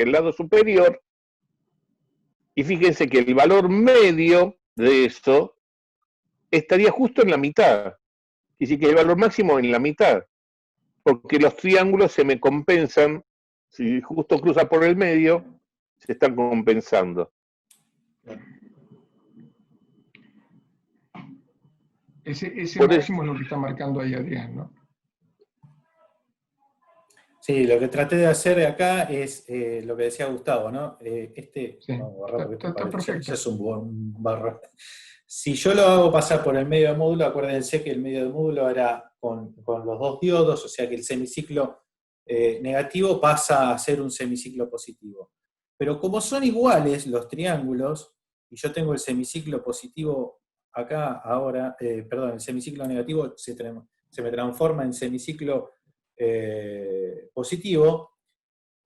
el lado superior y fíjense que el valor medio de eso estaría justo en la mitad. Y sí que el valor máximo en la mitad. porque los triángulos se me compensan, si justo cruza por el medio, se están compensando. Ese Por máximo es lo que está marcando ahí Adrián, ¿no? Sí, lo que traté de hacer acá es lo que decía Gustavo, ¿no? Sí, Vamos a borrar porque está esto parece, perfecto. ya es un barra. Si yo lo hago pasar por el medio del módulo, acuérdense que el medio del módulo era con los dos diodos, o sea que el semiciclo negativo pasa a ser un semiciclo positivo. Pero como son iguales los triángulos, y yo tengo el semiciclo positivo acá ahora, perdón, el semiciclo negativo se me transforma en semiciclo positivo,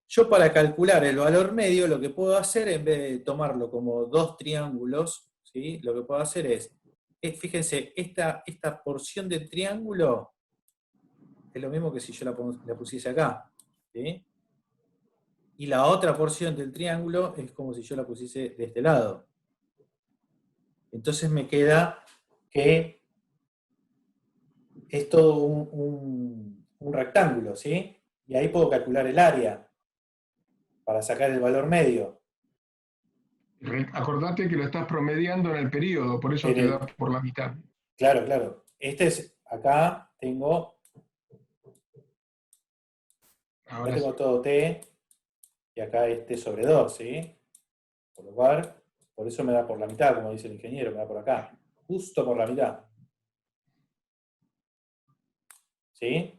yo para calcular el valor medio lo que puedo hacer, en vez de tomarlo como dos triángulos, ¿sí? Lo que puedo hacer es fíjense, esta porción del triángulo es lo mismo que si yo la pusiese acá, ¿sí? Y la otra porción del triángulo es como si yo la pusiese de este lado. Entonces me queda que es todo un rectángulo, ¿sí? Y ahí puedo calcular el área para sacar el valor medio. Acordate que lo estás promediando en el periodo, por eso te da por la mitad. Claro, claro. Acá tengo Ahora sí. todo T, y acá es T sobre 2, ¿sí? Por lo cual, por eso me da por la mitad, como dice el ingeniero, me da por acá. Justo por la mitad. ¿Sí?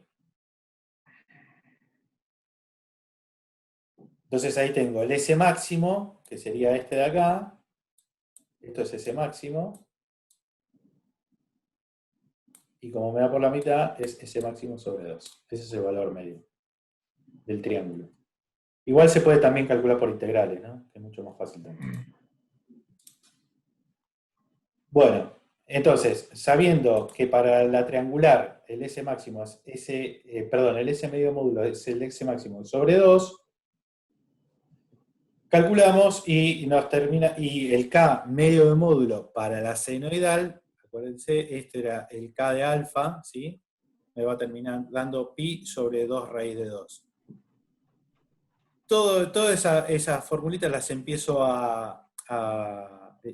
Entonces ahí tengo el S máximo, que sería este de acá. Esto es S máximo. Y como me da por la mitad, es S máximo sobre 2. Ese es el valor medio del triángulo. Igual se puede también calcular por integrales, ¿no? Que es mucho más fácil también. Bueno, entonces, sabiendo que para la triangular el S máximo es el S medio módulo es el S máximo sobre 2, calculamos y nos termina, y el K medio de módulo para la senoidal, acuérdense, este era el K de alfa, ¿sí? Me va a terminar dando pi sobre 2 raíz de 2. Todas esas formulitas las empiezo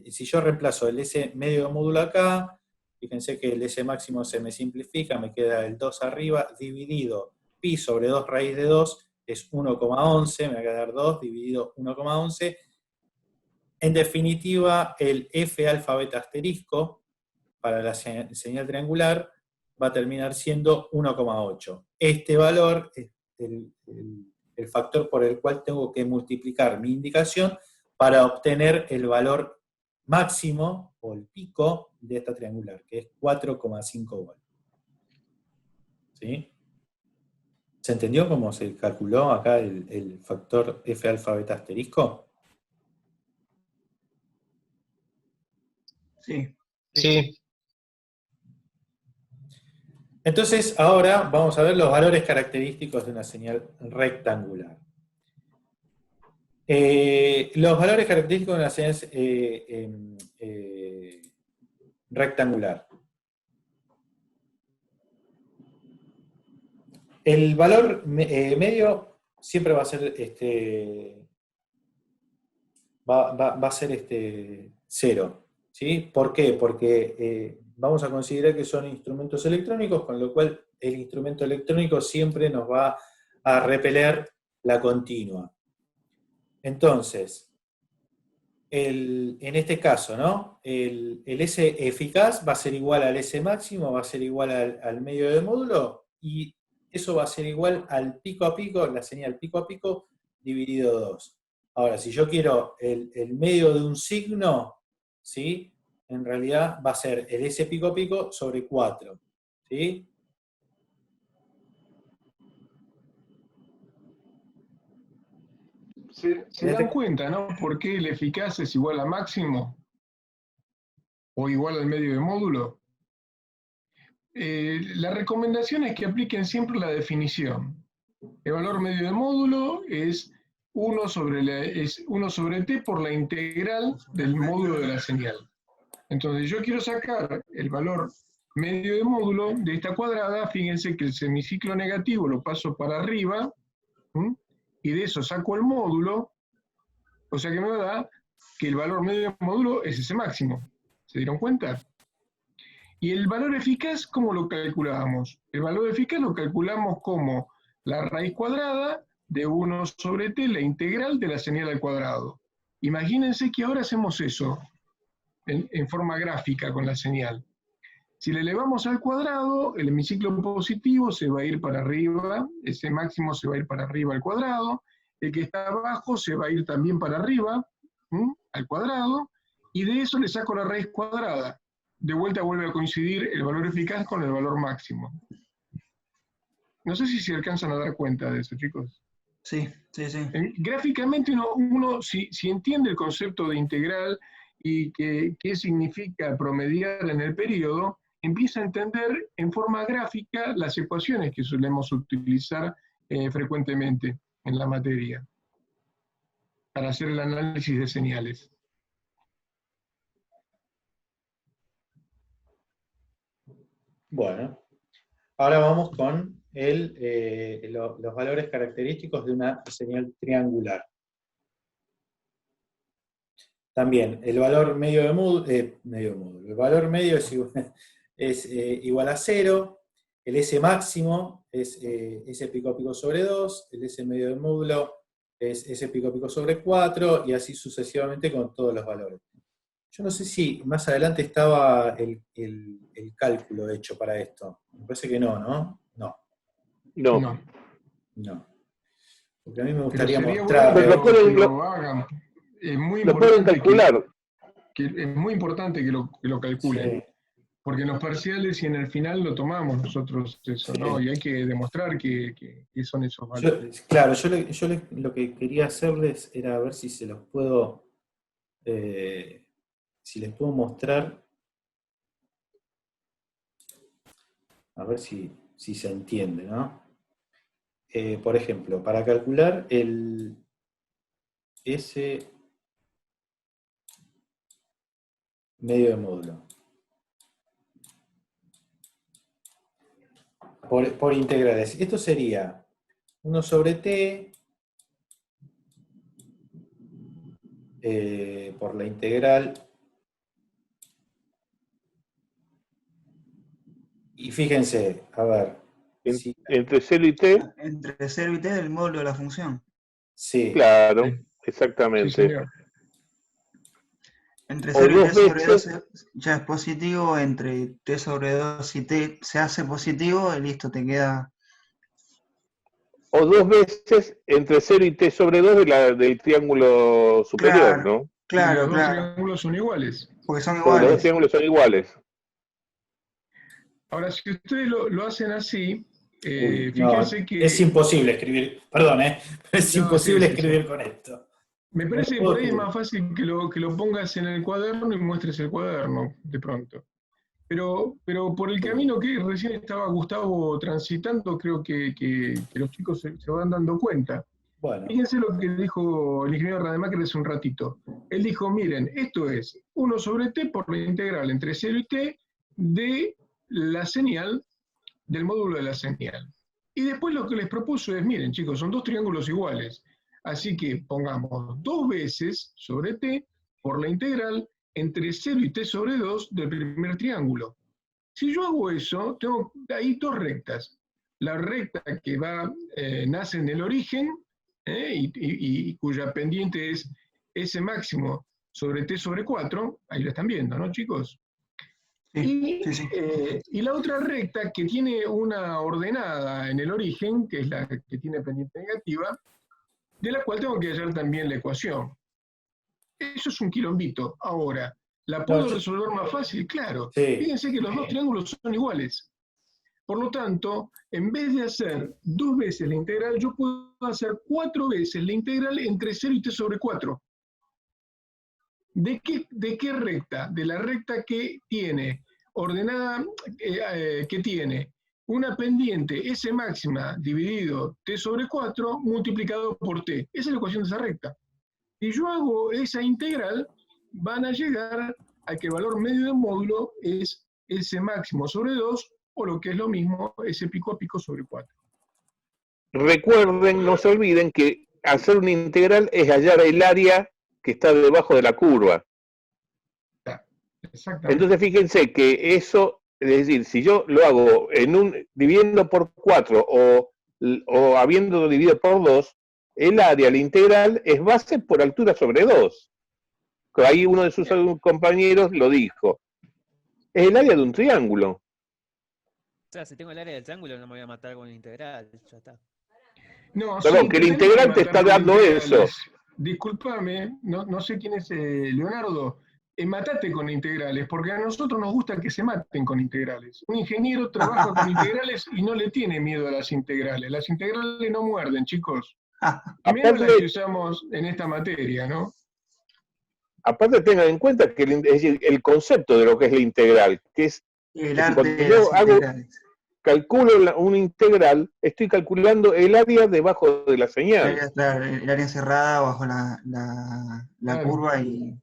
si yo reemplazo el S medio de módulo acá, fíjense que el S máximo se me simplifica, me queda el 2 arriba, dividido pi sobre 2 raíz de 2, es 1,11, me va a quedar 2 dividido 1,11. En definitiva, el F alfa beta asterisco para la señal triangular va a terminar siendo 1,8. Este valor es el factor por el cual tengo que multiplicar mi indicación para obtener el valor máximo o el pico de esta triangular, que es 4,5 volts. ¿Sí? ¿Se entendió cómo se calculó acá el factor F alfa beta asterisco? Sí. Sí. Entonces, ahora vamos a ver los valores característicos de una señal rectangular. Los valores característicos de una señal rectangular. El valor medio siempre va a ser va a ser 0. ¿Sí? ¿Por qué? Porque vamos a considerar que son instrumentos electrónicos, con lo cual el instrumento electrónico siempre nos va a repeler la continua. Entonces, en este caso, ¿no? El S eficaz va a ser igual al S máximo, va a ser igual al medio de módulo, y eso va a ser igual al pico a pico, la señal pico a pico, dividido 2. Ahora, si yo quiero el medio de un signo, ¿sí? En realidad va a ser el S pico a pico sobre 4. ¿Sí? ¿Se dan cuenta, no? ¿Por qué el eficaz es igual a máximo? ¿O igual al medio de módulo? La recomendación es que apliquen siempre la definición. El valor medio de módulo es 1 sobre t por la integral del módulo de la señal. Entonces, yo quiero sacar el valor medio de módulo de esta cuadrada, fíjense que el semiciclo negativo lo paso para arriba, ¿m? Y de eso saco el módulo, o sea que me da que el valor medio de módulo es ese máximo. ¿Se dieron cuenta? Y el valor eficaz, ¿cómo lo calculábamos? El valor eficaz lo calculamos como la raíz cuadrada de 1 sobre t, la integral de la señal al cuadrado. Imagínense que ahora hacemos eso en forma gráfica con la señal. Si le elevamos al cuadrado, el hemiciclo positivo se va a ir para arriba, ese máximo se va a ir para arriba al cuadrado, el que está abajo se va a ir también para arriba, al cuadrado, y de eso le saco la raíz cuadrada. De vuelta vuelve a coincidir el valor eficaz con el valor máximo. No sé si se alcanzan a dar cuenta de eso, chicos. Sí, sí, sí. Gráficamente uno si entiende el concepto de integral y qué significa promediar en el periodo, empieza a entender en forma gráfica las ecuaciones que solemos utilizar frecuentemente en la materia para hacer el análisis de señales. Bueno, ahora vamos con los valores característicos de una señal triangular. También, el valor medio de módulo, el valor medio es igual a 0, el S máximo es S pico pico sobre 2, el S medio de módulo es S pico pico sobre 4, y así sucesivamente con todos los valores. Yo no sé si más adelante estaba el cálculo hecho para esto. Me parece que no, ¿no? No. No. No. Porque a mí me gustaría Pero sería mostrar. bueno Pero que lo hagan. Es muy Lo pueden importante calcular. es muy importante que lo calculen. Sí. Porque en los parciales y en el final lo tomamos nosotros eso, Sí. ¿no? Y hay que demostrar que son esos valores. Claro, yo lo que quería hacerles era ver si se los puedo, si les puedo mostrar, a ver si se entiende, ¿no? Por ejemplo, para calcular el S medio de módulo. Por integrales. Esto sería 1 sobre t por la integral. Y fíjense, a ver. Entre 0 y t. Entre 0 y t del módulo de la función. Sí. Claro, Sí. exactamente. Sí, señor. Entre O 0 y dos t sobre veces. 2 ya es positivo, entre t sobre 2 y t se hace positivo, y listo, te queda. O 2 veces entre 0 y t sobre 2 del triángulo superior, Claro, ¿no? Y claro, los dos claro. triángulos son iguales. Porque son Porque los dos iguales. triángulos son iguales. Ahora, si ustedes lo hacen así, Uy, fíjense no, que... es imposible escribir, perdón, es No, imposible sí. escribir con esto. Me No parece que puedo por ahí es escribir. más fácil que lo pongas en el cuaderno y muestres el cuaderno de pronto. Pero por el camino que recién estaba Gustavo transitando, creo que los chicos se van dando cuenta. Bueno, Fíjense lo que dijo el ingeniero Rademacher hace un ratito. Él dijo, miren, esto es 1 sobre t por la integral entre 0 y t de la señal, del módulo de la señal. Y después lo que les propuso es, miren chicos, son dos triángulos iguales. Así que pongamos 2 veces sobre t por la integral entre 0 y t sobre 2 del primer triángulo. Si yo hago eso, tengo ahí dos rectas. La recta que nace en el origen, y cuya pendiente es S máximo sobre t sobre 4, ahí lo están viendo, ¿no, chicos? Sí, sí, sí. Y la otra recta que tiene una ordenada en el origen, que es la que tiene pendiente negativa, de la cual tengo que hallar también la ecuación. Eso es un quilombito. Ahora, ¿la puedo resolver más fácil? Claro. sí. Fíjense que los dos triángulos son iguales. Por lo tanto, en vez de hacer 2 veces la integral, yo puedo hacer 4 veces la integral entre 0 y t sobre 4. ¿De qué recta? De la recta que tiene ordenada, que tiene una pendiente S máxima dividido t sobre 4 multiplicado por t. Esa es la ecuación de esa recta. Si yo hago esa integral, van a llegar a que el valor medio del módulo es S máximo sobre 2, o lo que es lo mismo, S pico a pico sobre 4. Recuerden, no se olviden que hacer una integral es hallar el área que está debajo de la curva. Exactamente. Entonces fíjense que eso, es decir, si yo lo hago dividiendo por 4 o habiendo dividido por 2, el área, la integral, es base por altura sobre 2. Ahí uno de sus compañeros lo dijo. Es el área de un triángulo. O sea, si tengo el área del triángulo no me voy a matar con la integral, ya está. No, Perdón, sí, que el tenés integral te matar está con dando eso. integrales. Discúlpame, no sé quién es Leonardo. Matate con integrales, porque a nosotros nos gusta que se maten con integrales. Un ingeniero trabaja con integrales y no le tiene miedo a las integrales. Las integrales no muerden, chicos. Y menos las que usamos en esta materia, ¿no? Aparte tengan en cuenta que es decir, el concepto de lo que es la integral, que es El arte cuando de yo las integrales. calculo una integral, estoy calculando el área debajo de la señal. El área cerrada bajo la Claro. curva y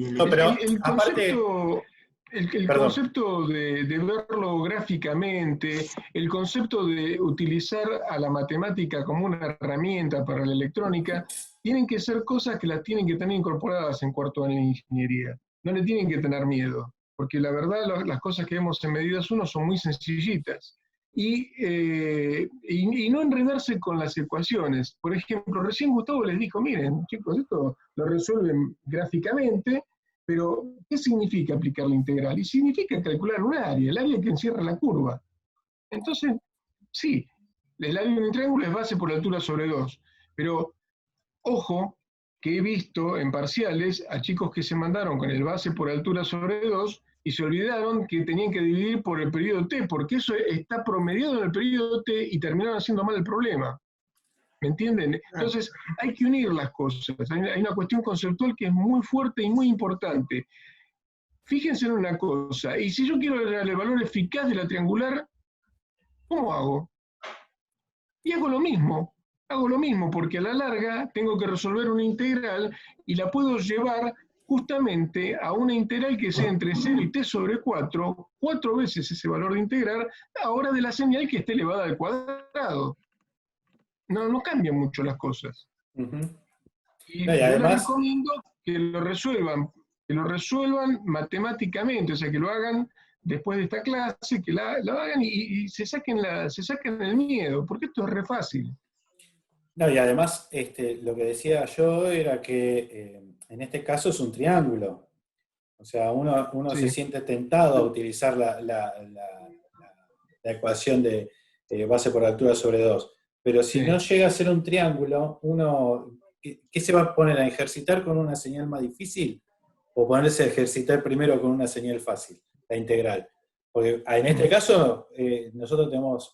el No, pero El aparte, concepto, el perdón, concepto de verlo gráficamente, el concepto de utilizar a la matemática como una herramienta para la electrónica, tienen que ser cosas que las tienen que tener incorporadas en cuarto año de ingeniería. No le tienen que tener miedo, porque la verdad las cosas que vemos en medidas 1 son muy sencillitas. Y no enredarse con las ecuaciones. Por ejemplo, recién Gustavo les dijo, miren, chicos, esto lo resuelven gráficamente, pero ¿qué significa aplicar la integral? Y significa calcular un área, el área que encierra la curva. Entonces, sí, el área de un triángulo es base por altura sobre 2, pero ojo que he visto en parciales a chicos que se mandaron con el base por altura sobre 2 y se olvidaron que tenían que dividir por el periodo t, porque eso está promediado en el periodo t y terminaron haciendo mal el problema. ¿Me entienden? Entonces, hay que unir las cosas. Hay una cuestión conceptual que es muy fuerte y muy importante. Fíjense en una cosa, y si yo quiero el valor eficaz de la triangular, ¿cómo hago? Y hago lo mismo, porque a la larga tengo que resolver una integral y la puedo llevar justamente a una integral que sea entre 0 y t sobre 4, 4 veces ese valor de integrar, ahora de la señal que esté elevada al cuadrado. No cambian mucho las cosas. Y no, y yo les además, recomiendo que lo resuelvan matemáticamente, o sea, que lo hagan después de esta clase, que la hagan y se saquen el miedo, porque esto es re fácil. no, y además lo que decía yo era que en este caso es un triángulo. O sea, uno Sí. se siente tentado a utilizar la ecuación de base por altura sobre 2. Pero si Sí. no llega a ser un triángulo, ¿qué se va a poner a ejercitar con una señal más difícil? ¿O ponerse a ejercitar primero con una señal fácil, la integral? Porque en este caso, nosotros tenemos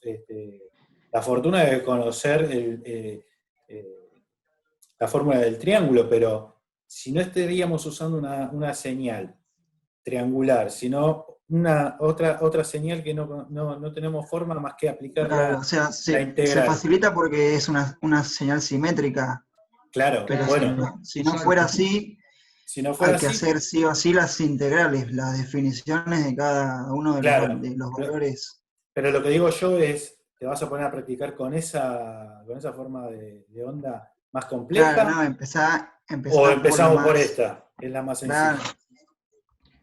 la fortuna de conocer la fórmula del triángulo, pero si no estaríamos usando una señal triangular, sino otra señal que no tenemos forma más que aplicar Claro, o sea, la se integral. facilita porque es una señal simétrica, Claro, pero bueno, si no fuera así, si no fuera hay que así, hacer sí o sí las integrales, las definiciones de cada uno de claro, los valores. pero lo que digo yo es, te vas a poner a practicar con esa forma de onda más compleja, Claro, no, empezar o por la empezamos por más. esta, es la más sencilla. Claro,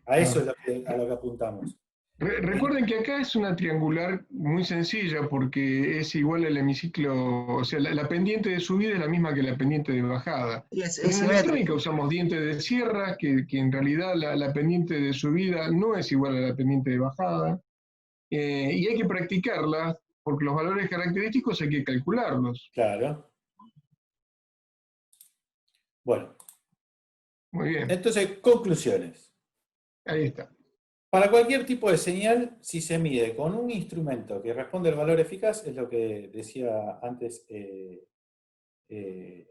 A eso es a lo que apuntamos. Recuerden que acá es una triangular muy sencilla porque es igual al hemiciclo, o sea, la pendiente de subida es la misma que la pendiente de bajada. y es En electrónica simétrico. usamos dientes de sierra, que en realidad la pendiente de subida no es igual a la pendiente de bajada, y hay que practicarla porque los valores característicos hay que calcularlos. Claro. Bueno, Muy bien, entonces, conclusiones. ahí está. Para cualquier tipo de señal, si se mide con un instrumento que responde al valor eficaz, es lo que decía antes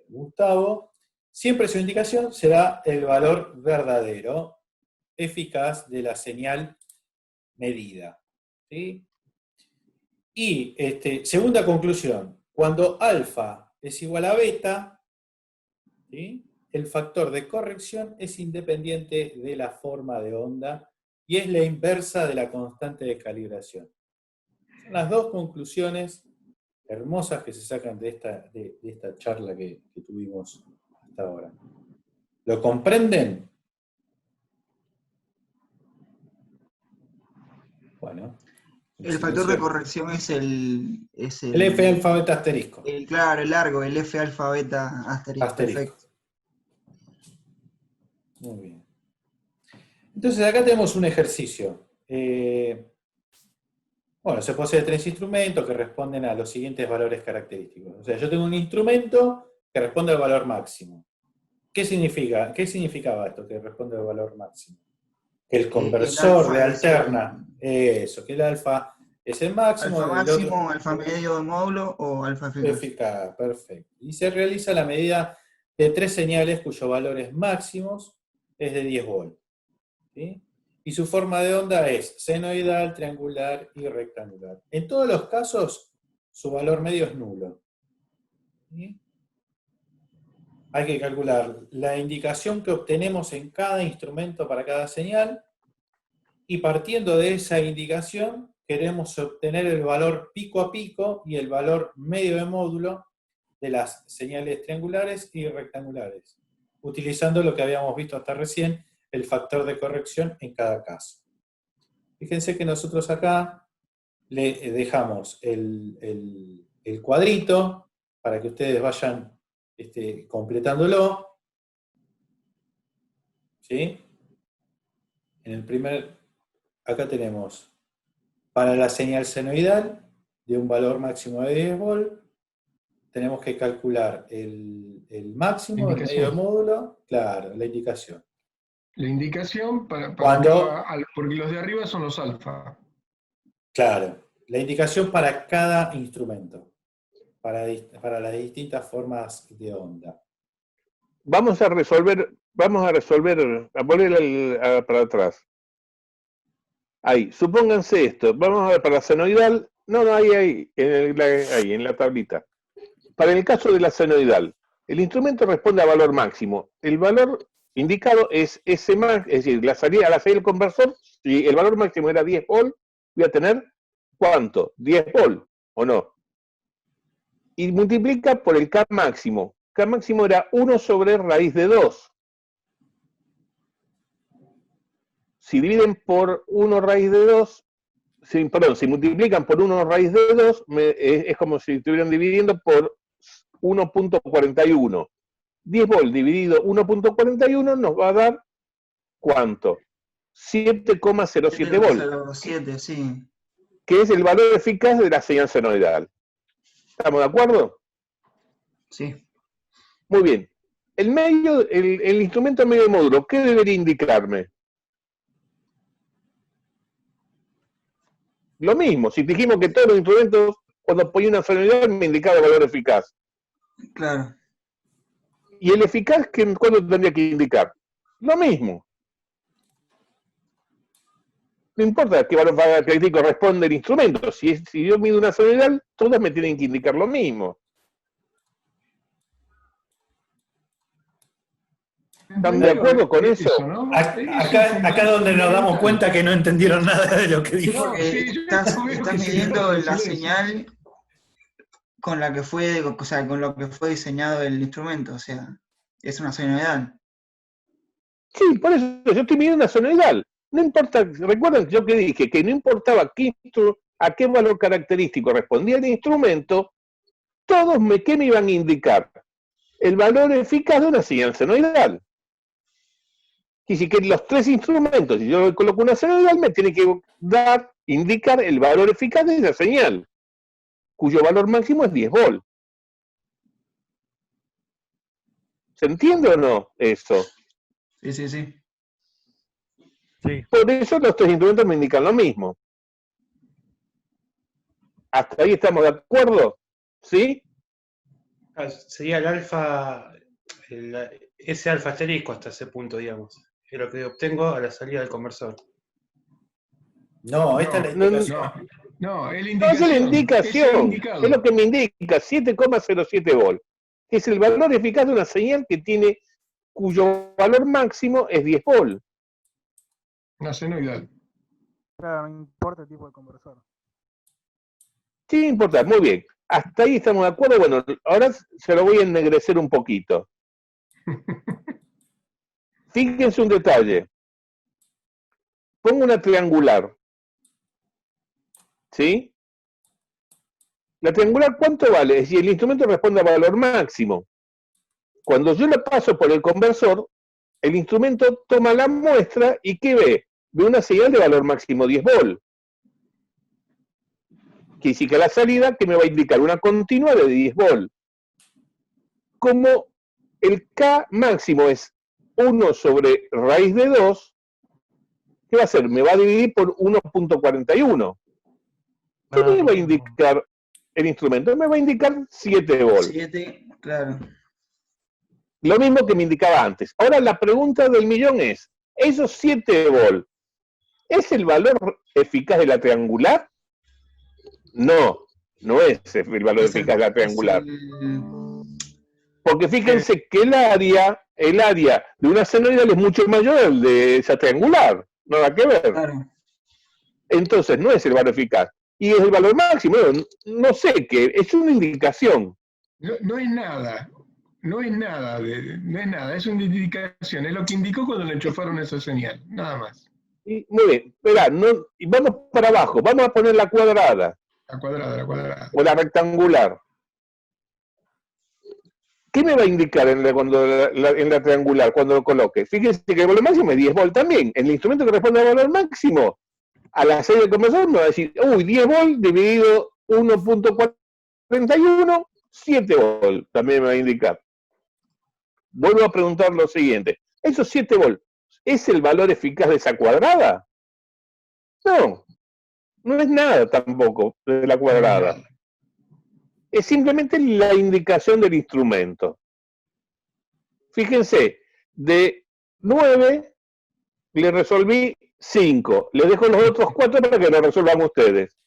Gustavo, siempre su indicación será el valor verdadero, eficaz de la señal medida. ¿Sí? Y segunda conclusión, cuando alfa es igual a beta, ¿sí? El factor de corrección es independiente de la forma de onda y es la inversa de la constante de calibración. Son las dos conclusiones hermosas que se sacan de esta charla que tuvimos hasta ahora. ¿Lo comprenden? Bueno. El factor de corrección es el F alfa beta asterisco. Claro, el largo, el F alfa beta asterisco. Perfecto. Muy bien. Entonces acá tenemos un ejercicio. Bueno, se posee 3 instrumentos que responden a los siguientes valores característicos. O sea, yo tengo un instrumento que responde al valor máximo. ¿Qué significa? ¿Qué significaba esto que responde al valor máximo? Que el conversor de alterna, eso, que el alfa es el máximo. Alfa máximo, alfa medio de módulo o alfa eficaz. Eficaz, perfecto. Y se realiza la medida de 3 señales cuyos valores máximos es de 10 volts. ¿Sí? Y su forma de onda es senoidal, triangular y rectangular. En todos los casos, su valor medio es nulo. ¿Sí? Hay que calcular la indicación que obtenemos en cada instrumento para cada señal, y partiendo de esa indicación, queremos obtener el valor pico a pico y el valor medio de módulo de las señales triangulares y rectangulares, utilizando lo que habíamos visto hasta recién, el factor de corrección en cada caso. Fíjense que nosotros acá le dejamos el cuadrito para que ustedes vayan completándolo. ¿Sí? En el primer, acá tenemos, para la señal senoidal, de un valor máximo de 10 volts, tenemos que calcular el máximo, el medio de módulo, claro, la indicación. La indicación porque los de arriba son los alfa. Claro, la indicación para cada instrumento, para las distintas formas de onda. Vamos a resolver, a poner para atrás. Ahí, supónganse esto, vamos a ver para la senoidal, ahí, en la tablita. Para el caso de la senoidal, el instrumento responde a valor máximo. El valor indicado es ese más, es decir, a la salida del conversor, si el valor máximo era 10 volts, voy a tener, ¿cuánto? 10 volts, ¿o no? Y multiplica por el K máximo. K máximo era 1 sobre raíz de 2. Si dividen por 1 raíz de 2, si multiplican por 1 raíz de 2, es como si estuvieran dividiendo por 1.41. 10 volts dividido 1.41 nos va a dar, ¿cuánto? 7,07 volts. 7, sí. Que es el valor eficaz de la señal senoidal. ¿Estamos de acuerdo? Sí. Muy bien. El instrumento medio de módulo, ¿qué debería indicarme? Lo mismo, si dijimos que todos los instrumentos, cuando ponía una senoidal, me indicaba el valor eficaz. Claro. ¿Y el eficaz cuándo tendría que indicar? Lo mismo. No importa qué valor característico responde el instrumento. Si yo mido una senoidal, todas me tienen que indicar lo mismo. ¿Están de acuerdo con eso? ¿No? Acá donde nos damos cuenta que no entendieron nada de lo que dijo. Estás midiendo la señal con la que fue, con lo que fue diseñado el instrumento, o sea, es una senoidal. Sí, por eso yo estoy midiendo una senoidal. No importa, recuerden yo que dije que no importaba a qué valor característico respondía el instrumento, todos ¿qué me iban a indicar? El valor eficaz de una señal senoidal. Y si que los 3 instrumentos, si yo coloco una senoidal, me tiene que indicar el valor eficaz de esa señal, cuyo valor máximo es 10 volts. ¿Se entiende o no eso? Sí, sí, sí. Sí. Por eso los 3 instrumentos me indican lo mismo. ¿Hasta ahí estamos de acuerdo? ¿Sí? Sería el alfa, ese alfa asterisco hasta ese punto, digamos. Es lo que obtengo a la salida del conversor. No, esta es la indicación. No, es la No, es la indicación. indicado. Es lo que me indica, 7,07 volts. Es el valor eficaz de una señal cuyo valor máximo es 10 volts. Una senoidal. Claro, no importa el tipo de conversor. Sí, importa, muy bien. Hasta ahí estamos de acuerdo. Bueno, ahora se lo voy a ennegrecer un poquito. Fíjense un detalle. Pongo una triangular. ¿Sí? La triangular, ¿cuánto vale? Si el instrumento responde a valor máximo. Cuando yo la paso por el conversor, el instrumento toma la muestra y ¿qué ve? Ve una señal de valor máximo 10 volt. Que dice que a la salida que me va a indicar una continua de 10 volt. Como el K máximo es 1 sobre raíz de 2, ¿qué va a hacer? Me va a dividir por 1.41. ¿Qué me va a indicar el instrumento? Me va a indicar 7 volts. 7, claro. Lo mismo que me indicaba antes. Ahora la pregunta del millón es, ¿esos 7 volts es el valor eficaz de la triangular? No, no es el valor eficaz de la triangular. Porque fíjense que el área de una senoidal es mucho mayor al de esa triangular. Nada que ver. Claro. Entonces no es el valor eficaz. Y es el valor máximo. No sé qué, es una indicación. No es nada. No es nada, no es nada, es una indicación, es lo que indicó cuando le enchufaron esa señal, nada más. Y, muy bien, espera, y vamos para abajo, vamos a poner la cuadrada. La cuadrada. O la rectangular. ¿Qué me va a indicar en la triangular cuando lo coloque? Fíjense que el valor máximo es 10 volt también. El instrumento que responde al valor máximo, a la serie del conversor me va a decir, 10 volt dividido 1.41, 7 volt, también me va a indicar. Vuelvo a preguntar lo siguiente, ¿esos 7 volt es el valor eficaz de esa cuadrada? No, no es nada tampoco de la cuadrada. Es simplemente la indicación del instrumento. Fíjense, de 9 le resolví 5. Les dejo los otros 4 para que lo resuelvan ustedes.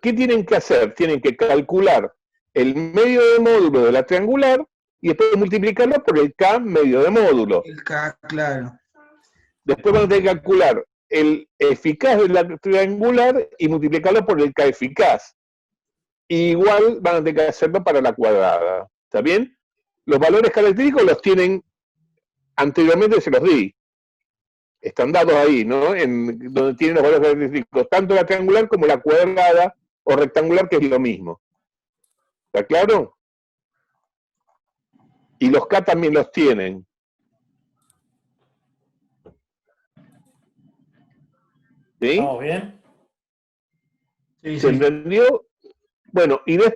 ¿Qué tienen que hacer? Tienen que calcular el medio de módulo de la triangular y después multiplicarlo por el K medio de módulo. El K, claro. Después van a tener que calcular el eficaz de la triangular y multiplicarlo por el K eficaz. Igual van a tener que hacerlo para la cuadrada. ¿Está bien? Los valores característicos los tienen, anteriormente se los di. Están dados ahí, ¿no? Donde tienen los valores característicos, tanto la triangular como la cuadrada o rectangular, que es lo mismo. ¿Está claro? Y los K también los tienen. ¿Sí? ¿Estamos bien? Sí, ¿Se sí. entendió? Bueno, y después